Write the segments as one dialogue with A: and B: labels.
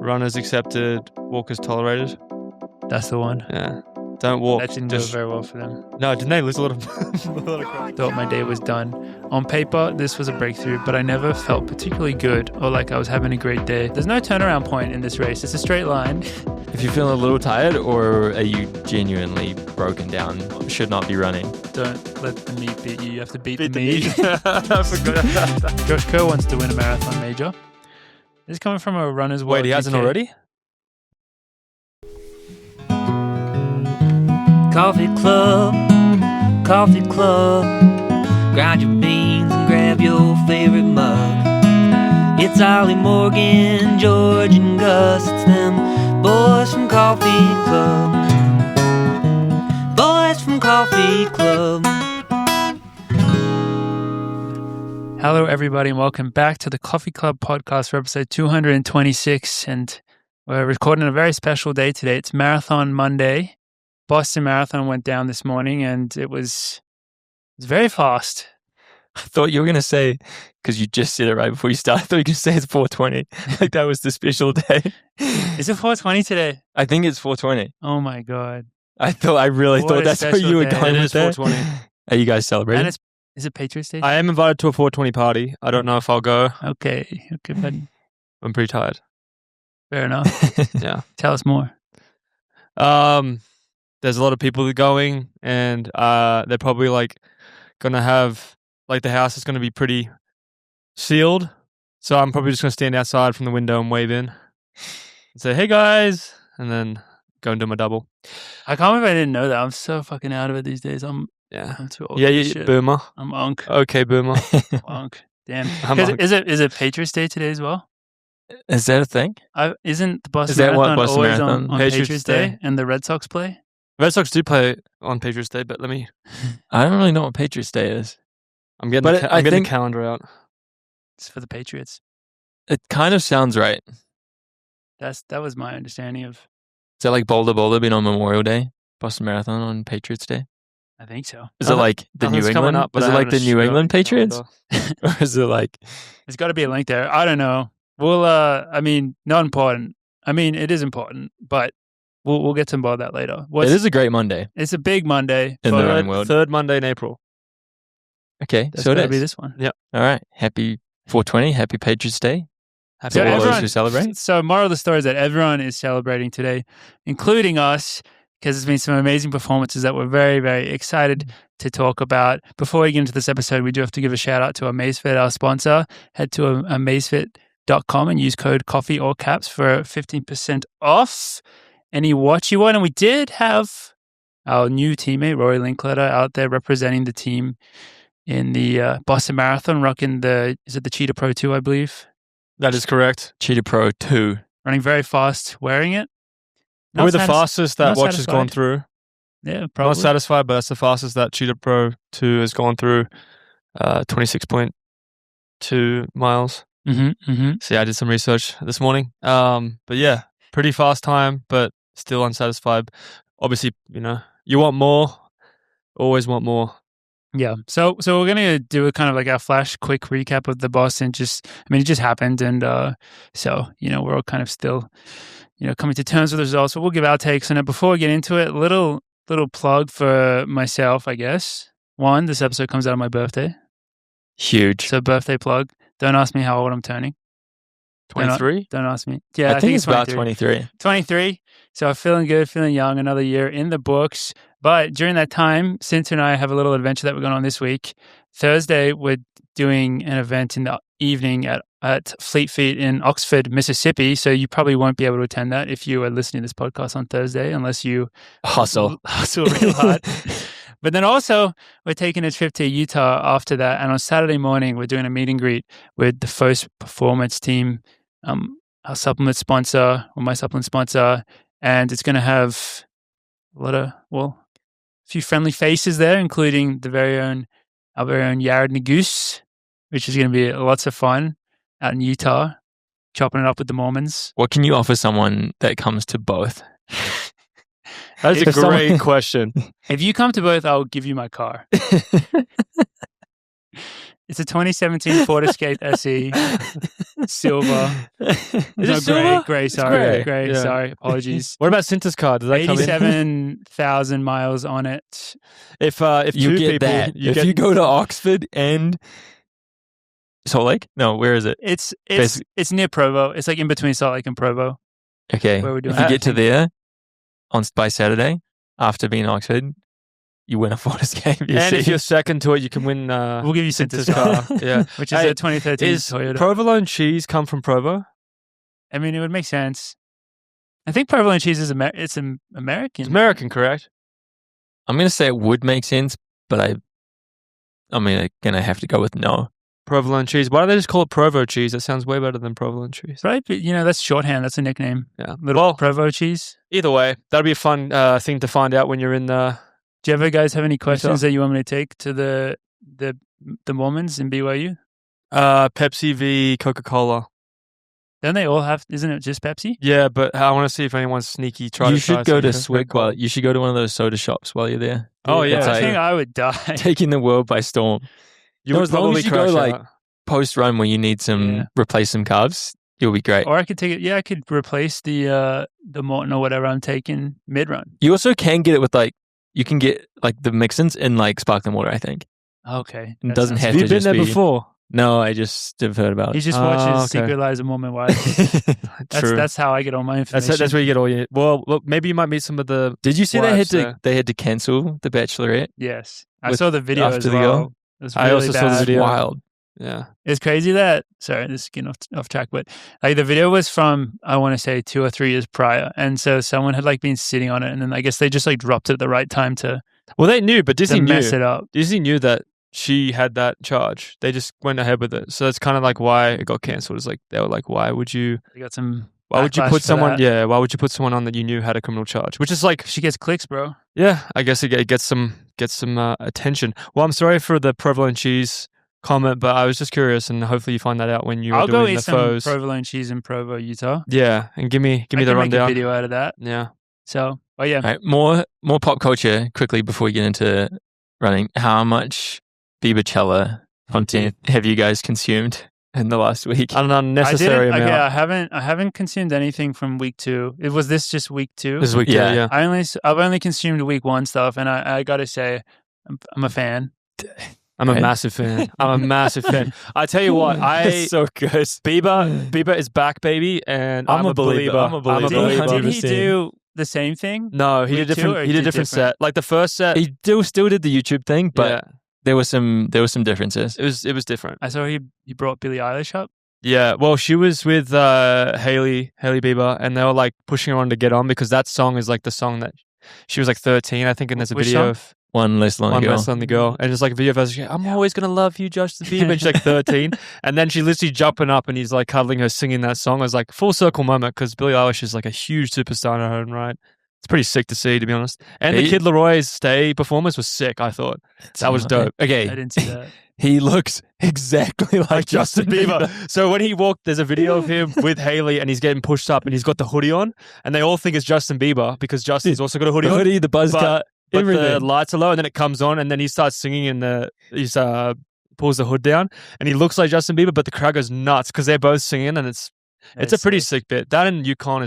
A: Runners accepted, walkers tolerated.
B: That's the one.
A: Yeah. Don't walk.
B: That didn't go very well for them.
A: No, didn't they lose a lot of
B: Thought my day was done. On paper, this was a breakthrough, but I never felt particularly good or like I was having a great day. There's no turnaround point in this race. It's a straight line.
C: If you're feeling a little tired or are you genuinely broken down, should not be running.
B: Don't let the meat beat you. You have to beat the meat.
A: I forgot about that.
B: Josh Kerr wants to win a marathon major. This is coming from a runner's world.
A: Wait, he hasn't already?
D: Coffee club, grind your beans and grab your favorite mug. It's Ollie, Morgan, George, and Gus. It's them boys from Coffee Club. Boys from Coffee Club.
B: Hello, everybody, and welcome back to the Coffee Club podcast for episode 226. And we're recording a very special day today. It's Marathon Monday. Boston Marathon went down this morning, and it was very fast.
C: I thought you were going to say, because you just said it right before you started, I thought you were going to say it's 420. Like that was the special day.
B: Is it 420 today?
C: I think it's 420.
B: Oh my God.
C: I really thought that's where you were going with that.
A: 420.
C: Are you guys celebrating?
B: And is it Patriots Day?
A: I am invited to a 420 party. I don't know if I'll go.
B: Okay, buddy.
A: I'm pretty tired.
B: Fair enough.
A: Yeah.
B: Tell us more.
A: There's a lot of people going, and they're probably going to have, the house is going to be pretty sealed. So I'm probably just going to stand outside from the window and wave in and say, hey guys, and then go and do my double.
B: I can't believe I didn't know that. I'm so fucking out of it these days. I'm too old.
A: Yeah,
B: for
A: you
B: this shit.
A: boomer.
B: I'm unk.
A: Okay, boomer.
B: Unk. Damn.
A: I'm unk.
B: Is it Patriots Day today as well?
C: Is that a thing?
B: Isn't the Boston
C: Is that what
B: Marathon
C: Boston
B: always
C: Marathon?
B: on
A: Patriots
B: Patriots
A: Day?
B: Day and the Red Sox play?
A: Red Sox do play on Patriots Day, but
C: I don't really know what Patriots Day is.
A: I'm getting,
C: But
A: I'm
C: I
A: getting
C: think-
A: the calendar out.
B: It's for the Patriots.
C: It kind of sounds right.
B: That was my understanding of.
C: Is that like Boulder being on Memorial Day? Boston Marathon on Patriots Day?
B: I think so.
C: Is it like the New
A: Nothing's coming
C: England?
A: up, but
C: Is
A: I
C: it like the
A: haven't
C: New
A: got
C: England
A: the
C: Patriots?
A: calendar.
C: Or is it like...
B: There's got to be a link there. I don't know. We'll. Not important. I mean, it is important, but we'll get to about that later.
C: It is a great Monday
B: It's a big Monday.
C: in the
B: but
C: running world.
A: Third Monday in April.
C: Okay,
B: That's
C: so it
B: gotta
C: is.
B: be this one.
C: All right. Happy 420. Happy Patriots Day.
A: Happy
B: So
C: all
A: Holidays.
C: those who celebrate.
B: So moral of the story is that everyone is celebrating today, including us, because there's been some amazing performances that we're very, very excited to talk about. Before we get into this episode, we do have to give a shout out to Amazfit, our sponsor. Head to amazfit.com and use code COFFEE all caps for 15% off any watch you want. And we did have our new teammate, Rory Linkletter, out there representing the team in the Boston Marathon, rocking is it the Cheetah Pro 2, I believe?
A: That is correct.
C: Cheetah Pro 2.
B: Running very fast, wearing it.
A: We're the fastest that
B: not
A: watch has gone
B: satisfied.
A: through.
B: Yeah, probably.
A: Not satisfied, but that's the fastest that Cheetah Pro 2 has gone through. 26.2 miles. So yeah, I did some research this morning. But yeah, pretty fast time, but still unsatisfied. Obviously, you want more. Always want more.
B: Yeah. So we're gonna do a kind of like a flash quick recap of the Boston. It just happened, and so we're all kind of still coming to terms with the results. But we'll give our takes on it. Before we get into it, little plug for myself, I guess. One, this episode comes out on my birthday.
C: Huge.
B: So birthday plug. Don't ask me how old I'm turning.
A: 23?
B: Don't ask me. Yeah,
C: I think it's about 23.
B: 23. So feeling good, feeling young, another year in the books. But during that time, Cinta and I have a little adventure that we're going on this week. Thursday, we're doing an event in the evening at Fleet Feet in Oxford, Mississippi. So you probably won't be able to attend that if you are listening to this podcast on Thursday, unless you
C: Hustle
B: real hard. But then also, we're taking a trip to Utah after that. And on Saturday morning, we're doing a meet and greet with the First Performance team, our supplement sponsor, or my supplement sponsor. And it's going to have a few friendly faces there, including our very own Yared Nagoose, which is going to be lots of fun out in Utah, chopping it up with the Mormons.
C: What can you offer someone that comes to both?
A: That's a
B: If
A: great question.
B: If you come to both, I'll give you my car. It's a 2017 Ford Escape SE, silver.
A: Is it silver?
B: Gray. Sorry,
C: gray.
A: Yeah.
B: Sorry, apologies.
A: What about Cinta's car? Does that come in?
B: 87,000 miles on it.
A: If
C: You
A: two
C: get
A: people,
C: that. If you go to Oxford and Salt Lake? No, where is it?
B: It's
C: Basically-
B: near Provo. It's like in between Salt Lake and Provo.
C: Okay.
B: Where we're doing
C: If you
B: that,
C: get
B: I
C: to there by Saturday, after being in Oxford, you win a Ford Escape. You
A: and
C: see?
A: if you're second to it, you can win
B: We'll give you
A: Cinta's
B: Cinta's
A: car. Yeah.
B: which is
A: Hey,
B: a 2013
A: Is
B: Toyota.
A: provolone cheese come from Provo?
B: I mean, it would make sense. I think provolone cheese is American.
A: It's American, correct?
C: I'm going to say it would make sense, but I'm going to have to go with no.
A: Provolone cheese. Why don't they just call it Provo cheese? That sounds way better than provolone cheese.
B: Right? But, that's shorthand. That's a nickname.
A: Yeah.
B: Little Provo cheese.
A: Either way, that'll be a fun thing to find out when you're in the.
B: Do you ever guys have any questions that you want me to take to the Mormons in BYU?
A: Pepsi v Coca-Cola.
B: Don't they all have? Isn't it just Pepsi?
A: Yeah, but I want to see if anyone's sneaky.
C: You should go to Swig you should go to one of those soda shops while you're there.
A: Oh, yeah.
C: It's
B: I
C: like
B: think I would die.
C: taking the world by storm.
A: You would
C: as long
A: probably
C: as you go
A: crash
C: like
A: out.
C: post run where you need replace some carbs, you'll be great.
B: Or I could take it. Yeah, I could replace the Morton or whatever I'm taking mid run.
C: You also can get it with you can get the mix-ins in sparkling water, I think.
B: Okay,
C: It doesn't have
A: Have you
C: to
A: been
C: just
A: there
C: be.
A: before?
C: No, I just have heard about
B: He
C: it.
B: just watches
A: okay.
B: Secret Lives of Mormon Wives.
A: True.
B: That's how I get all my information.
A: That's where you get all your. Well, look, maybe you might meet some of the.
C: Did you see
A: wives
C: they had to cancel The Bachelorette?
B: Yes, I
C: With-
B: saw the video
C: after
B: as
C: the
B: well.
C: girl?
B: It was
A: I
B: really
A: also saw the
B: bad.
A: video.
C: Wild.
A: Yeah.
B: It's crazy that, sorry, this is getting off track, but the video was from, I want to say 2 or 3 years prior. And so someone had been sitting on it, and then I guess they just dropped it at the right time to
A: Well, they knew, but Disney knew.
B: mess it up.
A: Disney knew that she had that charge. They just went ahead with it. So that's kind of why it got cancelled. It's they were like, why would you
B: They got some.
A: put
B: backlash for
A: someone?
B: that.
A: Yeah, why would you put someone on that you knew had a criminal charge? Which is
B: She gets clicks, bro.
A: yeah, I guess it gets some attention. Well, I'm sorry for the provolone cheese comment, but I was just curious, and hopefully you find that out when you're
B: I'll go
A: doing
B: eat
A: the
B: some
A: foes.
B: provolone cheese in Provo, Utah.
A: Yeah, and give me
B: I
A: the
B: can make a
A: rundown.
B: video out of that.
A: Yeah.
B: So, oh yeah.
C: All right, more pop culture quickly before we get into running. How much Biebercella content have you guys consumed in the last week?
A: An unnecessary amount.
B: Okay, I haven't consumed anything from week 2. Was this just week 2?
A: This week,
C: Yeah.
A: yeah.
B: I've only consumed week 1 stuff, and I gotta say, I'm a fan.
A: I'm a
C: Right.
A: massive fan. I'm a massive fan. I tell you what,
C: It's so good.
A: Bieber is back, baby, and I'm a believer.
C: I'm a believer.
B: Did he
C: 100%.
B: do the same thing?
A: No, he
B: Week
A: did
B: 2
A: different.
B: or
A: He did different set. Like the first set,
C: He still did the YouTube thing, but
A: yeah,
C: there were some differences.
A: it was different.
B: I saw he brought Billie Eilish up.
A: Yeah, well, she was with Hailey Bieber, and they were pushing her on to get on because that song is the song that she was 13, I think, and there's a
B: Which
A: video
B: song?
A: of
C: One less long
A: One
C: ago.
A: Less Lonely Girl, and it's a video of her saying, I'm always gonna love you, Justin Bieber, and she's 13, and then she literally jumping up and he's cuddling her singing that song. It was full circle moment because Billie Eilish is a huge superstar in her own right. It's pretty sick to see, to be honest. And the Kid Leroy's Stay performance was sick. I thought that was dope.
B: I
C: Okay,
B: didn't see that.
C: he looks exactly like
A: Justin Bieber. So when he walked, there's a video of him with Hailey, and he's getting pushed up, and he's got the hoodie on, and they all think it's Justin Bieber because Justin's also got a hoodie
C: The
A: on.
C: hoodie, the buzz cut,
A: But
C: everything.
A: the lights are low, and then it comes on, and then he starts singing, and he's pulls the hood down, and he looks like Justin Bieber, but the crowd goes nuts because they're both singing, and it's a pretty sick bit. That and Yukon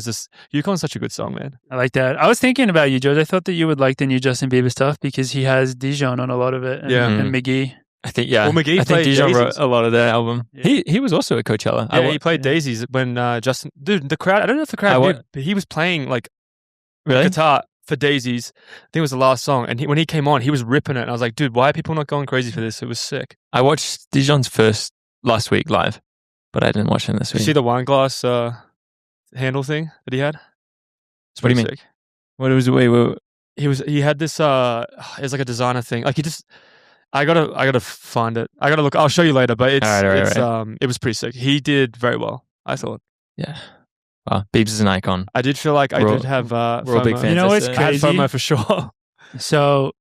A: Yukon's such a good song, man.
B: I like that. I was thinking about you, George. I thought that you would like the new Justin Bieber stuff because he has Dijon on a lot of it. And,
A: Yeah.
B: and McGee.
C: I think, yeah.
A: Well, McGee
C: I think
A: played
C: Dijon wrote
A: Daisies.
C: a lot of that album.
B: Yeah.
C: He was also at Coachella.
A: Yeah, he played Daisies when Justin. Dude, the crowd. I don't know if the crowd knew, but he was playing
C: really?
A: guitar for Daisies. I think it was the last song, and when he came on, he was ripping it. And I was like, dude, why are people not going crazy for this? It was sick.
C: I watched Dijon's first last week live, but I didn't watch him this
A: You
C: week.
A: see the wine glass handle thing that he had? It's
C: What do you
A: pretty
C: mean?
A: sick.
C: What was wait,
A: He had this it's a designer thing. I gotta find it. I gotta look. I'll show you later. But it's
C: All right.
A: it was pretty sick. He did very well, I thought.
C: yeah. Wow, Biebs is an icon.
A: I did feel like I did have
C: We're all
A: FOMO.
C: big fans.
B: You know what's
C: I
A: I had
B: crazy?
A: FOMO for sure.
B: So,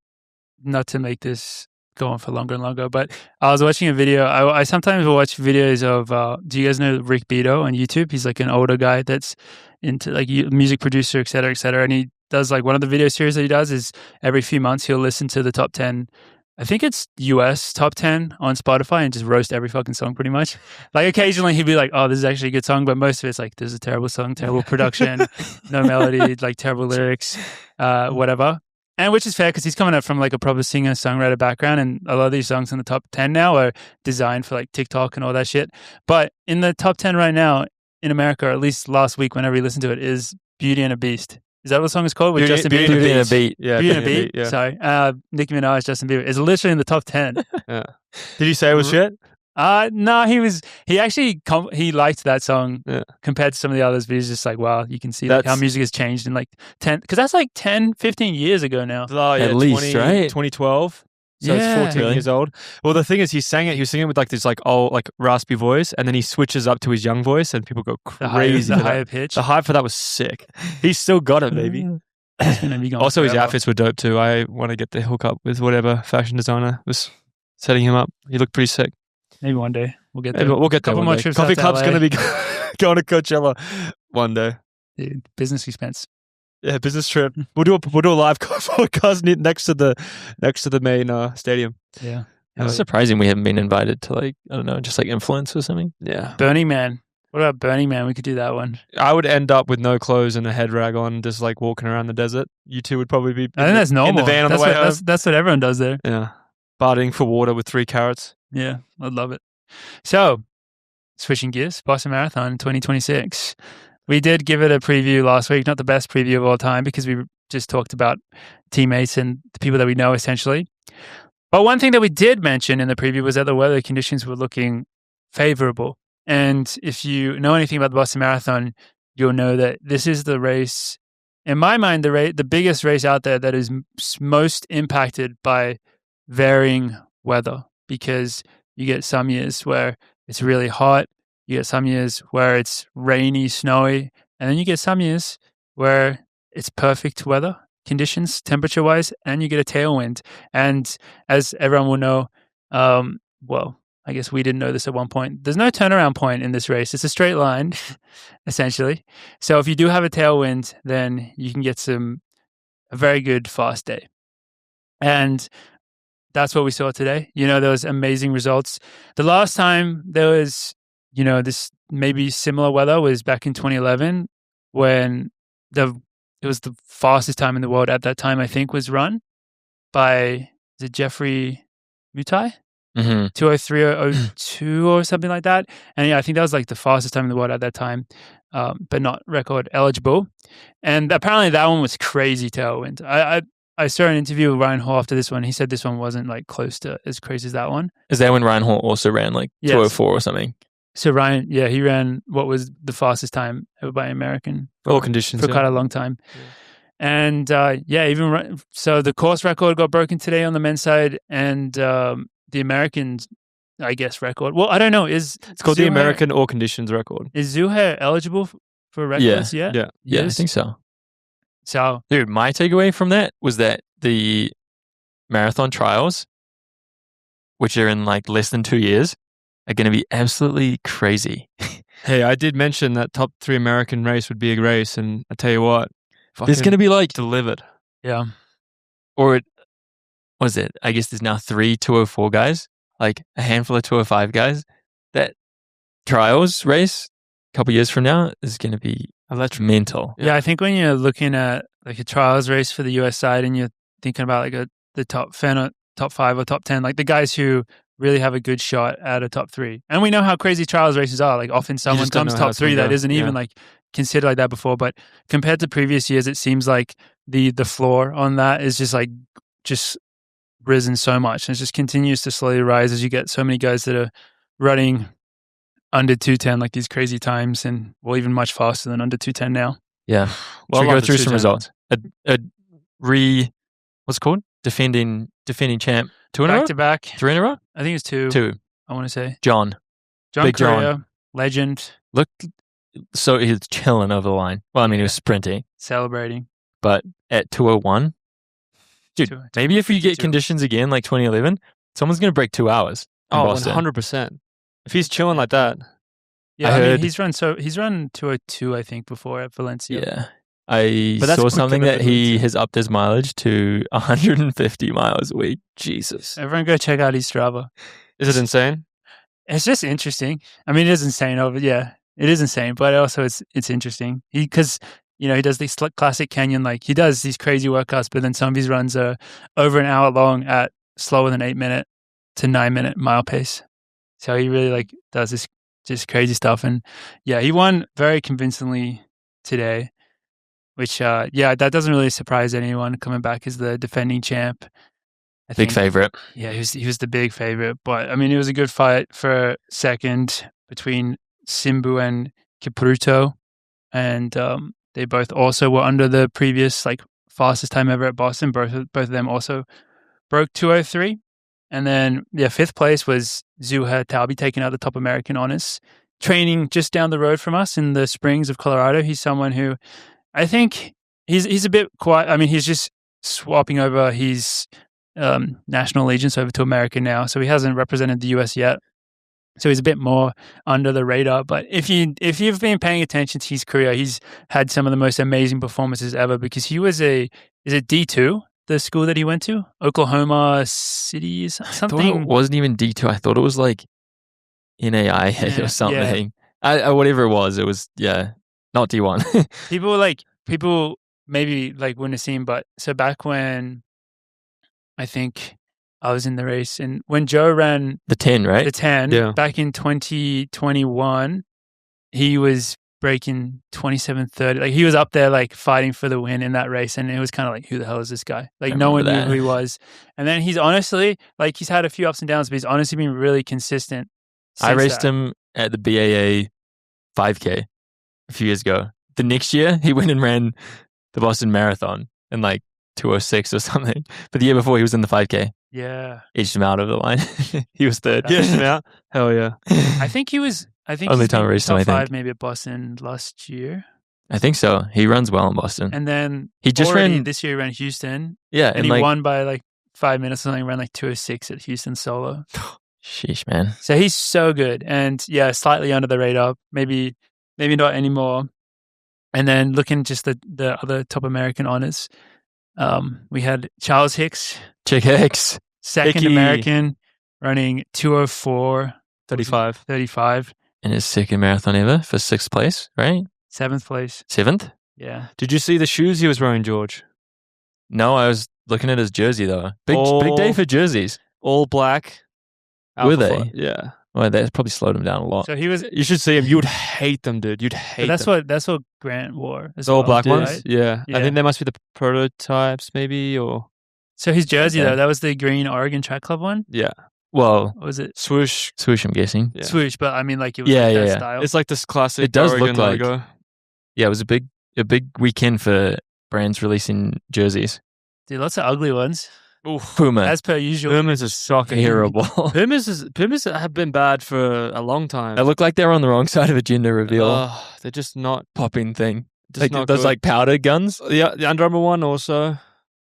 B: not to make this go on for longer and longer, but I was watching a video. I sometimes watch videos of, do you guys know Rick Beato on YouTube? He's an older guy that's into music producer, et cetera, et cetera. And he does one of the video series that he does is every few months he'll listen to the top 10 I think it's US top 10 on Spotify and just roast every fucking song pretty much. Like occasionally he'd be like, oh, this is actually a good song. But most of it's like, this is a terrible song, terrible production, no melody, like terrible lyrics, whatever. And which is fair because he's coming up from like a proper singer-songwriter background. And a lot of these songs in the top 10 now are designed for like TikTok and all that shit. But in the top 10 right now in America, or at least last week whenever you listen to it, is Beauty and a Beast. Is that what the song is called? With Justin Bieber?
C: Beauty and a Beat.
A: Yeah,
B: Beauty and a Beat.
A: yeah.
B: Sorry. Nicki Minaj, Justin Bieber. It's literally in the top 10.
A: Yeah. Did you say it was shit?
B: No, he actually he liked that song compared to some of the others, but he's just like, wow, you can see like, how music has changed in like 10, because that's like 10, 15 years ago now.
A: Oh, yeah,
C: At least, right?
A: 2012. So it's 14 years old. Well, the thing is, he was singing with like this like old, like raspy voice, and then he switches up to his young voice, and people go crazy.
B: The higher pitch.
A: The hype for that was sick. He's still got it, baby. Also, his outfits were dope too. I want to get the hook up with whatever fashion designer was setting him up. He looked pretty sick.
B: Maybe one day we'll get there.
A: Maybe we'll get there.
B: Couple more trips.
A: Coffee Club's going to be going to Coachella one day.
B: Dude, business expense.
A: Yeah, business trip. We'll do a live podcast next to the main stadium.
B: Yeah.
C: It's surprising we haven't been invited to like, I don't know, just like influence or something.
A: Yeah.
B: Burning Man. What about Burning Man? We could do that one.
A: I would end up with no clothes and a head rag on, just like walking around the desert. You two would probably be
B: I think that's normal.
A: in the van on the way home.
B: That's what everyone does there.
A: Yeah. Barting for water with 3 carrots.
B: Yeah, I'd love it. So, switching gears, Boston Marathon 2026. We did give it a preview last week, not the best preview of all time because we just talked about teammates and the people that we know essentially. But one thing that we did mention in the preview was that the weather conditions were looking favorable. And if you know anything about the Boston Marathon, you'll know that this is the race, in my mind, the biggest race out there that is most impacted by varying weather, because you get some years where it's really hot, you get some years where it's rainy, snowy, and then you get some years where it's perfect weather conditions, temperature-wise, and you get a tailwind. And as everyone will know, well, I guess we didn't know this at one point, there's no turnaround point in this race. It's a straight line, essentially. So if you do have a tailwind, then you can get a very good fast day. And that's what we saw today. You know, there was amazing results. The last time there was, you know, this maybe similar weather was back in 2011 when it was the fastest time in the world at that time, I think, was run by, is it Jeffrey Mutai? 203 or 02 or something like that. And yeah, I think that was like the fastest time in the world at that time, but not record eligible. And apparently that one was crazy tailwind. I saw an interview with Ryan Hall after this one. He said this one wasn't like close to as crazy as that one.
C: Is that when Ryan Hall also ran like 204 or something?
B: So Ryan, yeah, he ran what was the fastest time ever by an American.
A: All conditions.
B: For quite a long time. Yeah. And so the course record got broken today on the men's side, and the Americans, I guess, record. Well, I don't know. It's
A: called the American All Conditions record.
B: Is Zuhair eligible for records yet?
C: Yeah, I think so.
B: So,
C: dude, my takeaway from that was that the marathon trials, which are in like less than 2 years, are going to be absolutely crazy.
A: Hey, I did mention that top 3 American race would be a race, and I tell you what,
C: there's going to be like
A: delivered.
B: Yeah.
C: Or was it? I guess there's now 3 204 guys, like a handful of 205 guys. That trials race a couple years from now is going to be mental.
B: Yeah, I think when you're looking at like a trials race for the US side and you're thinking about like the top 5 or top 10, like the guys who really have a good shot at a top 3. And we know how crazy trials races are. Like often someone comes top 3 that isn't even like considered like that before. But compared to previous years, it seems like the floor on that is just risen so much. And it just continues to slowly rise as you get so many guys that are running under 210, like these crazy times, and well, even much faster than under 210 now.
C: Yeah. Well, should we go through some results? What's it called? Defending champ. 2 in a row?
B: Back to back.
C: 3 in a row?
B: I think it's 2.
C: 2.
B: I want to say.
C: John
B: Big Correa,
C: John.
B: legend.
C: Look, so he's chilling over the line. Well, I mean, he was sprinting.
B: Celebrating.
C: But at 201, dude, maybe if you get conditions again like 2011, someone's going to break 2 hours.
A: Oh, 100%. If he's chilling like that.
B: Yeah, I mean, he's run 202, I think, before at Valencia.
C: Yeah. I
A: But that's
C: saw
A: quick
C: something that
A: commitment.
C: he has upped his mileage to 150 miles a week.
A: Jesus.
B: Everyone go check out his Strava.
A: Is it insane?
B: It's just interesting. I mean, it is insane. It is insane, but also it's interesting. Because he does these classic canyon, like he does these crazy workouts, but then some of his runs are over an hour long at slower than 8-minute to 9-minute mile pace. So he really does this just crazy stuff, and he won very convincingly today. Which that doesn't really surprise anyone coming back as the defending champ. I
C: Big
B: think.
C: favorite.
B: Yeah, he was the big favorite, but I mean, it was a good fight for second between Simbu and Kipruto, and they both also were under the previous fastest time ever at Boston. Both of them also broke 2:03, and then fifth place was Zuha Taubi, taking out the top American honors, training just down the road from us in the Springs of Colorado. He's someone who I think he's a bit quiet. I mean, he's just swapping over his national allegiance over to America now, so he hasn't represented the US yet. So he's a bit more under the radar. But if you've been paying attention to his career, he's had some of the most amazing performances ever, because he was is it D2, the school that he went to? Oklahoma City, something.
C: I thought it wasn't even D2. I thought it was like NAI or something. I whatever it was not D1.
B: People maybe wouldn't have seen, but so back when I think I was in the race, and when Joe ran
C: the 10, right?
B: The 10 back in 2021, he was breaking 27:30. Like he was up there fighting for the win in that race, and it was kind of who the hell is this guy? No one knew who he was. And then he's honestly he's had a few ups and downs, but he's honestly been really consistent.
C: I raced him at the BAA 5K a few years ago. The next year, he went and ran the Boston Marathon in 2:06 or something. But the year before, he was in the 5K.
B: Yeah.
C: Edged him out of the line. He was third.
A: Edged him out? Hell yeah.
B: I think
C: Only time I raced him, I think.
B: 5 maybe at Boston last year.
C: I think so. He runs well in Boston.
B: And then
C: he just ran
B: this year. He ran Houston.
C: Yeah,
B: and he won by 5 minutes or something. Ran 2:06 at Houston solo.
C: Sheesh, man.
B: So he's so good, and slightly under the radar. Maybe not anymore. And then looking just the other top American honors, we had Charles Hicks,
C: Chick Hicks,
B: second
A: Hickey.
B: American, running 2:04:35
C: in his second marathon ever for 6th place, right?
B: 7th place.
C: 7th?
B: Yeah.
A: Did you see the shoes he was wearing, George?
C: No, I was looking at his jersey though. Big day for jerseys.
A: All black.
C: Were they?
A: Alpha. Yeah.
C: Well, that probably slowed him down a lot.
B: So he was.
A: You should see him. You would hate them, dude. You'd hate them.
B: That's what Grant wore.
A: The all black ones?
B: right?
A: Yeah.
B: Yeah.
A: I think they must be the prototypes, maybe, or...
B: So his jersey,
C: Okay.
B: though, that was the green Oregon Track Club one?
A: Yeah.
C: Well,
B: Or was it
A: Swoosh.
C: swoosh, I'm guessing.
A: Yeah.
B: swoosh? But I mean, it was
C: Yeah,
B: that
C: yeah.
B: style.
A: It's like this classic
C: It does
A: Oregon
C: look like-
A: logo.
C: Yeah, it was a big weekend for brands releasing jerseys.
B: Dude, lots of ugly ones,
C: Puma,
B: as per usual.
A: Pumas are shocking.
C: terrible.
A: Pumas have been bad for a long time.
C: They look like they're on the wrong side of a gender reveal
A: They're just not...
C: popping thing.
A: Just not
C: those
A: good.
C: powder guns.
A: The Under Armour one also,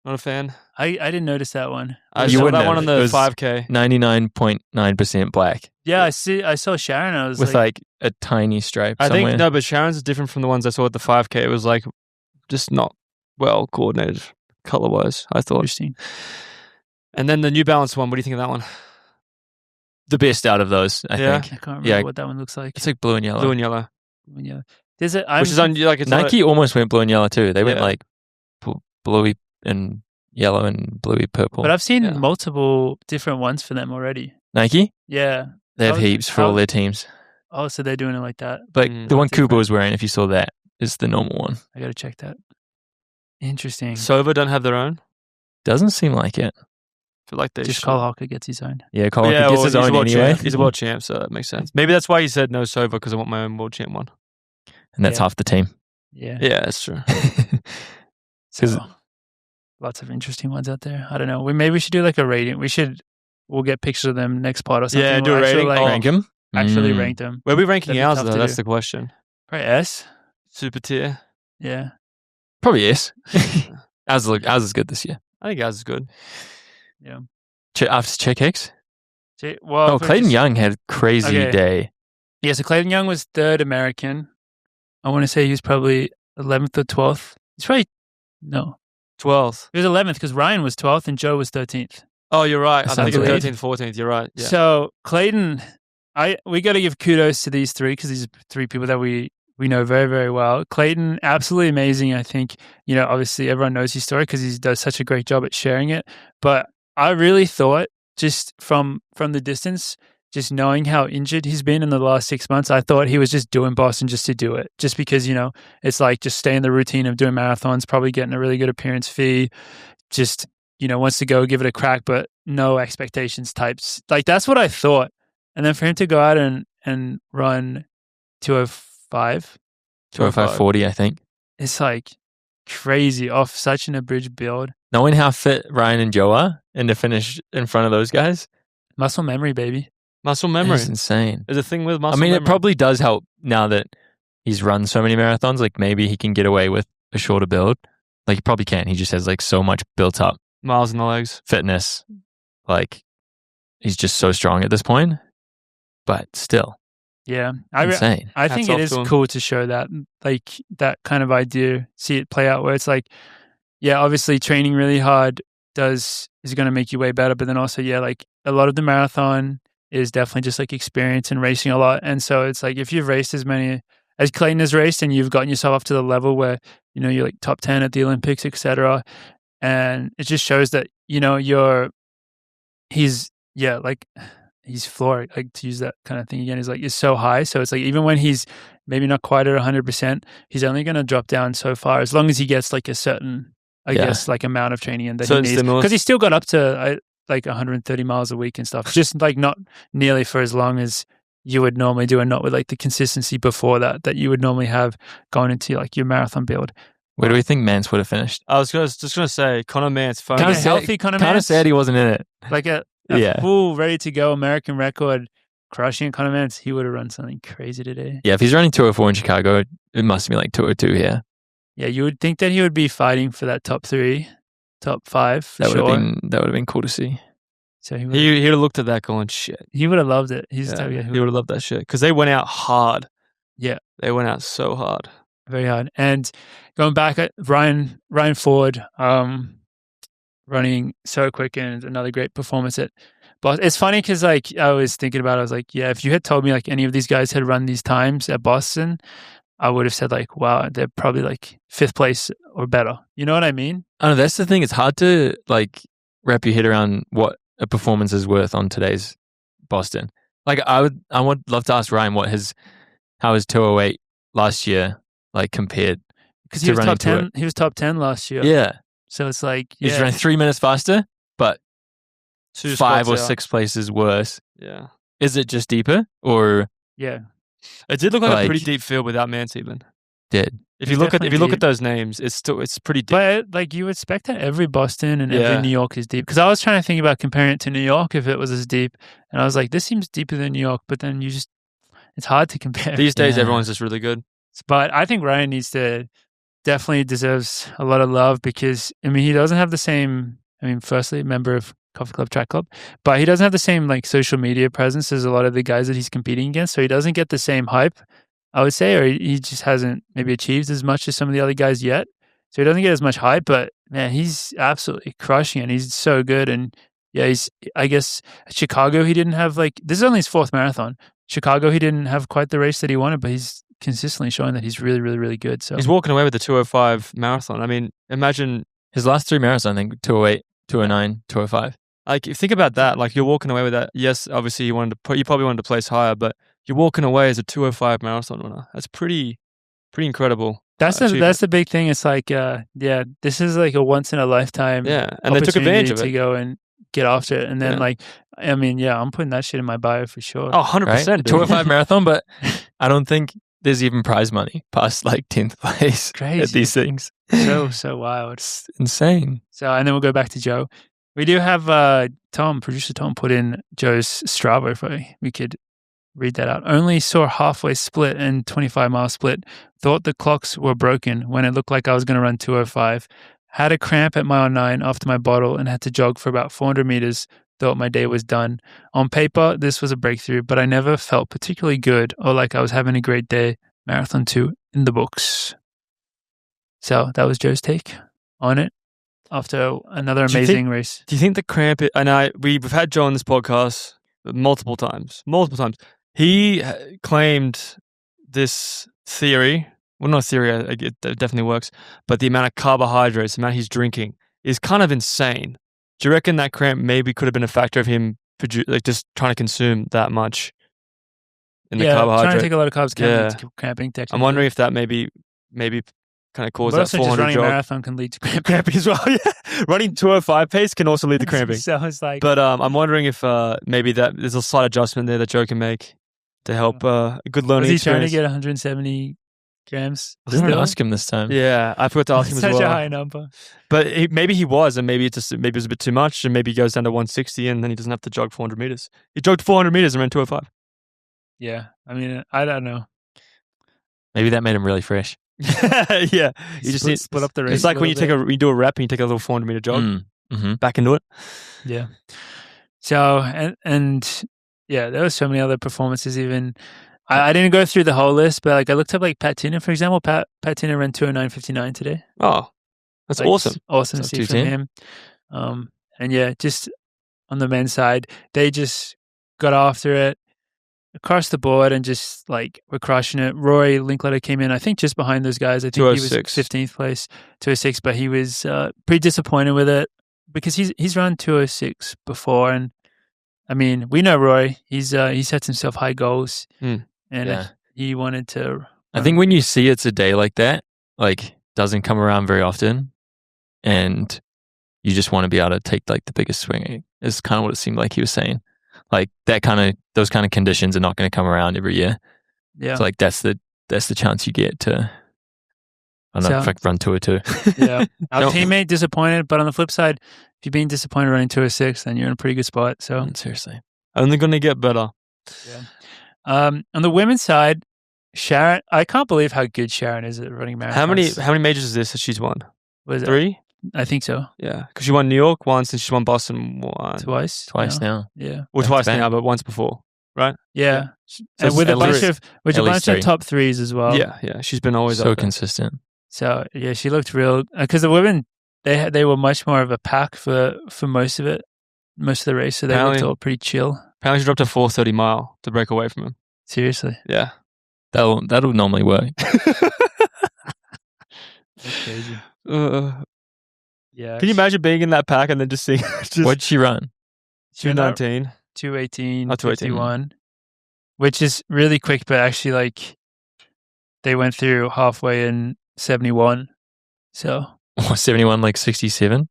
A: not a fan.
B: I didn't notice that one.
A: I
C: You
A: saw
C: wouldn't
A: that one
C: have.
A: on
C: It
A: the
C: was
A: 5K.
C: 99.9% black
B: Yeah, I saw Sharon. I was
C: with a tiny stripe
A: I
C: somewhere.
A: think, no, but Sharon's is different from the ones I saw at the 5K. It was just not well coordinated color-wise, I thought.
B: interesting.
A: And then the New Balance one, what do you think of that one?
C: The best out of those, I
A: Yeah.
C: think.
B: I can't remember
C: Yeah.
B: what that one looks like.
C: It's like blue and yellow.
A: Blue and yellow.
B: Yeah, there's a
A: Which is on, it's
C: Nike almost went blue and yellow too. They went
A: Yeah.
C: bluey and yellow and bluey purple.
B: but I've seen
A: Yeah.
B: multiple different ones for them already.
C: Nike,
B: Yeah.
C: they have
B: How-
C: heaps for
B: how-
C: all their teams.
B: Oh, so they're doing it like that.
C: But
A: Mm.
C: the one
B: Different.
C: Kuba was wearing, if you saw that, is the normal one.
B: I got to check that. Interesting.
A: Sova don't have their own?
C: Doesn't seem like it.
A: I feel like they
B: Just
A: should.
B: Cole Hawker gets his own.
C: Yeah, Colin
A: Yeah,
C: gets
A: well,
C: his
A: he's a
C: own
A: world
C: anyway.
A: champ. He's a world champ, so that makes sense. Maybe that's why he said no Sova, because I want my own world champ one.
C: And that's
B: Yeah.
C: half the team.
B: Yeah.
A: Yeah, that's true.
B: So, lots of interesting ones out there. I don't know. Maybe we should do a rating. We'll get pictures of them next pod or something.
A: Yeah, do
B: We'll
A: a rating.
B: Actually,
C: Rank him?
B: actually rank them.
A: Where are we ranking
B: That'd be
A: ours,
B: tough
A: though?
B: to
A: That's
B: do.
A: the question.
B: Probably S.
A: Super tier.
B: Yeah.
C: Probably yes. Ours is good this year.
A: I think ours is good.
B: Yeah.
C: After Check Hicks?
B: Well,
C: Clayton Young had a crazy
B: Okay.
C: day.
B: Yeah, so Clayton Young was 3rd American. I want to say he was probably 11th or 12th He's probably no.
A: 12th.
B: He was 11th because Ryan was 12th and Joe was 13th.
A: Oh, you're right. I think
B: believe.
A: 13th, 14th. You're right. Yeah.
B: So Clayton, we got to give kudos to these three because these are three people that we know very, very well. Clayton, absolutely amazing. I think, obviously everyone knows his story because he does such a great job at sharing it. But I really thought just from the distance, just knowing how injured he's been in the last 6 months, I thought he was just doing Boston just to do it. Just because, it's like just stay in the routine of doing marathons, probably getting a really good appearance fee, just, wants to go give it a crack, but no expectations types. Like, that's what I thought. And then for him to go out and run 205.
C: 205.40, I think.
B: It's like crazy off such an abridged build.
C: Knowing how fit Ryan and Joe are and to finish in front of those guys.
B: Muscle memory, baby.
A: Muscle memory.
C: It's insane.
A: There's a thing with muscle memory.
C: It probably does help now that he's run so many marathons. Like maybe he can get away with a shorter build. Like he probably can. He just has like so much built up.
A: Miles in the legs.
C: Fitness. Like he's just so strong at this point. But still.
B: Yeah.
C: Insane.
B: I think it is cool to show that, like that kind of idea, see it play out where it's like, yeah, obviously training really hard is going to make you way better. But then also, yeah, like a lot of the marathon is definitely just like experience and racing a lot. And so it's like if you've raced as many as Clayton has raced and you've gotten yourself up to the level where, you're like top 10 at the Olympics, etc. And it just shows that, he's floor, like to use that kind of thing again, is so high. So it's like even when he's maybe not quite at 100%, he's only going to drop down so far as long as he gets like a certain, I guess, like amount of training in that he needs. Because he still got up to like 130 miles a week and stuff, just like not nearly for as long as you would normally do and not with like the consistency before that you would normally have going into like your marathon build.
C: Where do we think Mance would have finished?
A: I was just going to say Conor Mance.
B: Kind of healthy Conor Mance.
C: Kind of sad he wasn't in it.
B: Like a full, ready to go American record, crushing Conor Mance, he would have run something crazy today.
C: Yeah, if he's running 204 in Chicago, it must be like 202 here.
B: Yeah, you would think that he would be fighting for that top 3, top 5 for
C: that
B: sure.
C: That would have been cool to see.
B: So he
A: would have looked at that going, shit.
B: He would have loved it. He would
A: have loved that shit because they went out hard.
B: Yeah.
A: They went out so hard.
B: Very hard. And going back at Ryan Ford, running so quick and another great performance at Boston. It's funny because like I was thinking about it, I was like, yeah, if you had told me like any of these guys had run these times at Boston, I would have said like, wow, they're probably like 5th place or better. You know what I mean?
C: I know that's the thing. It's hard to like wrap your head around what a performance is worth on today's Boston. Like I would love to ask Ryan how his 208 last year like compared
B: because he was top 10. He was top 10 last year.
C: Yeah.
B: So it's like
C: he's running 3 minutes faster, but 5 or 6 places worse.
A: Yeah.
C: Is it just deeper or?
B: Yeah.
A: It did look like a pretty deep field without Mance even.
C: Did.
A: If you look at those names, it's pretty deep.
B: But like you expect that every Boston and every New York is deep. Because I was trying to think about comparing it to New York if it was as deep, and I was like, this seems deeper than New York. But then it's hard to compare.
A: These days, everyone's just really good.
B: But I think Ryan definitely deserves a lot of love because he doesn't have the same. Firstly, a member of Coffee Club Track Club, but he doesn't have the same like social media presence as a lot of the guys that he's competing against. So he doesn't get the same hype, I would say, or he just hasn't maybe achieved as much as some of the other guys yet. So he doesn't get as much hype, but man, he's absolutely crushing it. He's so good. And yeah, I guess at Chicago, he didn't have this is only his 4th marathon. Chicago, he didn't have quite the race that he wanted, but he's consistently showing that he's really, really, really good. So
A: he's walking away with the 205 marathon. Imagine
C: his last 3 marathons, I think 208, 209, 205.
A: Like, if you think about that, like you're walking away with that. Yes, obviously you probably wanted to place higher, but you're walking away as a 205 marathon runner. That's pretty incredible.
B: That's the big thing. It's like, this is like a once in a lifetime.
A: Yeah, and they took advantage of it
B: to go and get after it. And then I'm putting that shit in my bio for sure.
A: Oh, 100%.
C: Right? 205 marathon, but I don't think there's even prize money past like 10th place at these things.
B: So wild.
C: It's insane.
B: So, and then we'll go back to Joe. We do have producer Tom put in Joe's Strava if we could read that out. Only saw halfway split and 25-mile split. Thought the clocks were broken when it looked like I was going to run 205. Had a cramp at mile 9 after my bottle and had to jog for about 400 meters. Thought my day was done. On paper, this was a breakthrough, but I never felt particularly good or like I was having a great day. Marathon 2 in the books. So that was Joe's take on it after another
A: Do you
B: amazing race.
A: Do you think the cramp? We've had Joe on this podcast multiple times. He claimed this theory. Well, not theory. It definitely works. But the amount of carbohydrates, the amount he's drinking, is kind of insane. Do you reckon that cramp maybe could have been a factor of him just trying to consume that much in the carbohydrate?
B: Trying to take a lot of carbs can lead to cramping.
A: I'm wondering if that maybe kind of caused
B: But
A: that
B: also just
A: 400
B: running a
A: jog.
B: marathon can lead to cramping.
A: Cramping as well. Yeah, running 205 pace can also lead to cramping.
B: So it's like,
A: But I'm wondering if maybe that there's a slight adjustment there that Joe can make to help a good learning
B: was he trying to
A: experience.
B: get 170 grams?
C: I didn't
B: still?
C: ask him this time.
A: Yeah, I forgot to ask him as
B: Such
A: well.
B: a high number.
A: But maybe he was, and maybe it was a bit too much, and maybe he goes down to 160, and then he doesn't have to jog 400 meters. He jogged 400 meters and ran 205.
B: Yeah, I mean, I don't know.
C: Maybe that made him really fresh.
A: Yeah, you just need
B: split up the race.
A: It's like
B: a
A: when you
B: little
A: you do a rep and you take a little 400 meter jog
C: Mm-hmm.
A: back into it.
B: bit. Yeah. So and yeah, there were so many other performances. Even I didn't go through the whole list, but like I looked up like Pat Tina, for example. Pat Tina ran 209.59 today.
A: Oh, that's
B: Like,
A: awesome.
B: Awesome to
C: So
B: see from
C: 210.
B: him. And yeah, just on the men's side, they just got after it across the board and just like were crushing it. Roy Linkletter came in, I think, just behind those guys. I think he was
A: 206.
B: 15th place, 206, but he was pretty disappointed with it because he's run 206 before, and I mean, we know Roy. He sets himself high goals, and
C: Yeah.
B: he wanted to.
C: I think when you see it's a day like that, like doesn't come around very often, and you just want to be able to take like the biggest swing. Is kind of what it seemed like he was saying. Like those kind of conditions are not going to come around every year.
B: Yeah,
C: So like that's the chance you get to. I don't know if I could run 202.
B: yeah. Our teammate disappointed, but on the flip side, if you've been disappointed running 206, then you're in a pretty good spot. So
C: Seriously.
A: Only going to get better.
B: on the women's side, Sharon, I can't believe how good Sharon is at running marathons.
A: How many majors is this that she's won?
B: Was it?
A: 3?
B: I think so.
A: Yeah, because she won New York once and she won Boston once.
B: Twice
C: Now.
B: Yeah.
A: Well, twice
C: back.
A: now, but once before, right?
B: Yeah.
A: So
B: And with a
A: at
B: bunch
A: least-
C: at least
B: of
C: three.
B: top threes as well.
A: yeah, she's been always
C: So
A: up there.
C: consistent.
B: So yeah, she looked real because the women they were much more of a pack for most of the race. So they looked
A: Apparently-
B: all pretty chill.
A: Apparently, she dropped a 4:30 mile to break away from him.
B: Seriously.
A: Yeah.
C: That'll normally work.
B: That's crazy. Yeah.
A: Can you imagine being in that pack and then just seeing
C: What'd she run?
A: 2:19?
B: 2:18,
A: Oh, 2:18.
B: 51, which is really quick, but actually like they went through halfway in 71. So
C: 71, like 67.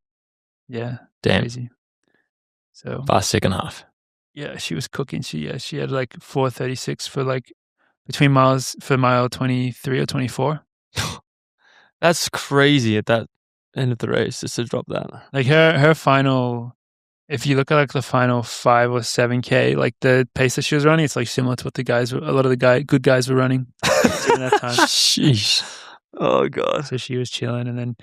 B: yeah,
C: Damn.
B: crazy. So
C: Fast second half.
B: yeah, she was cooking. She had like 4:36 for like between miles for mile 23 or 24.
A: That's crazy at that end of the race just to drop that.
B: Like her final, if you look at like the final 5 or 7K, like the pace that she was running, it's like similar to what a lot of the good guys were running during that time.
C: Sheesh.
A: Oh god.
B: So she was chilling, and then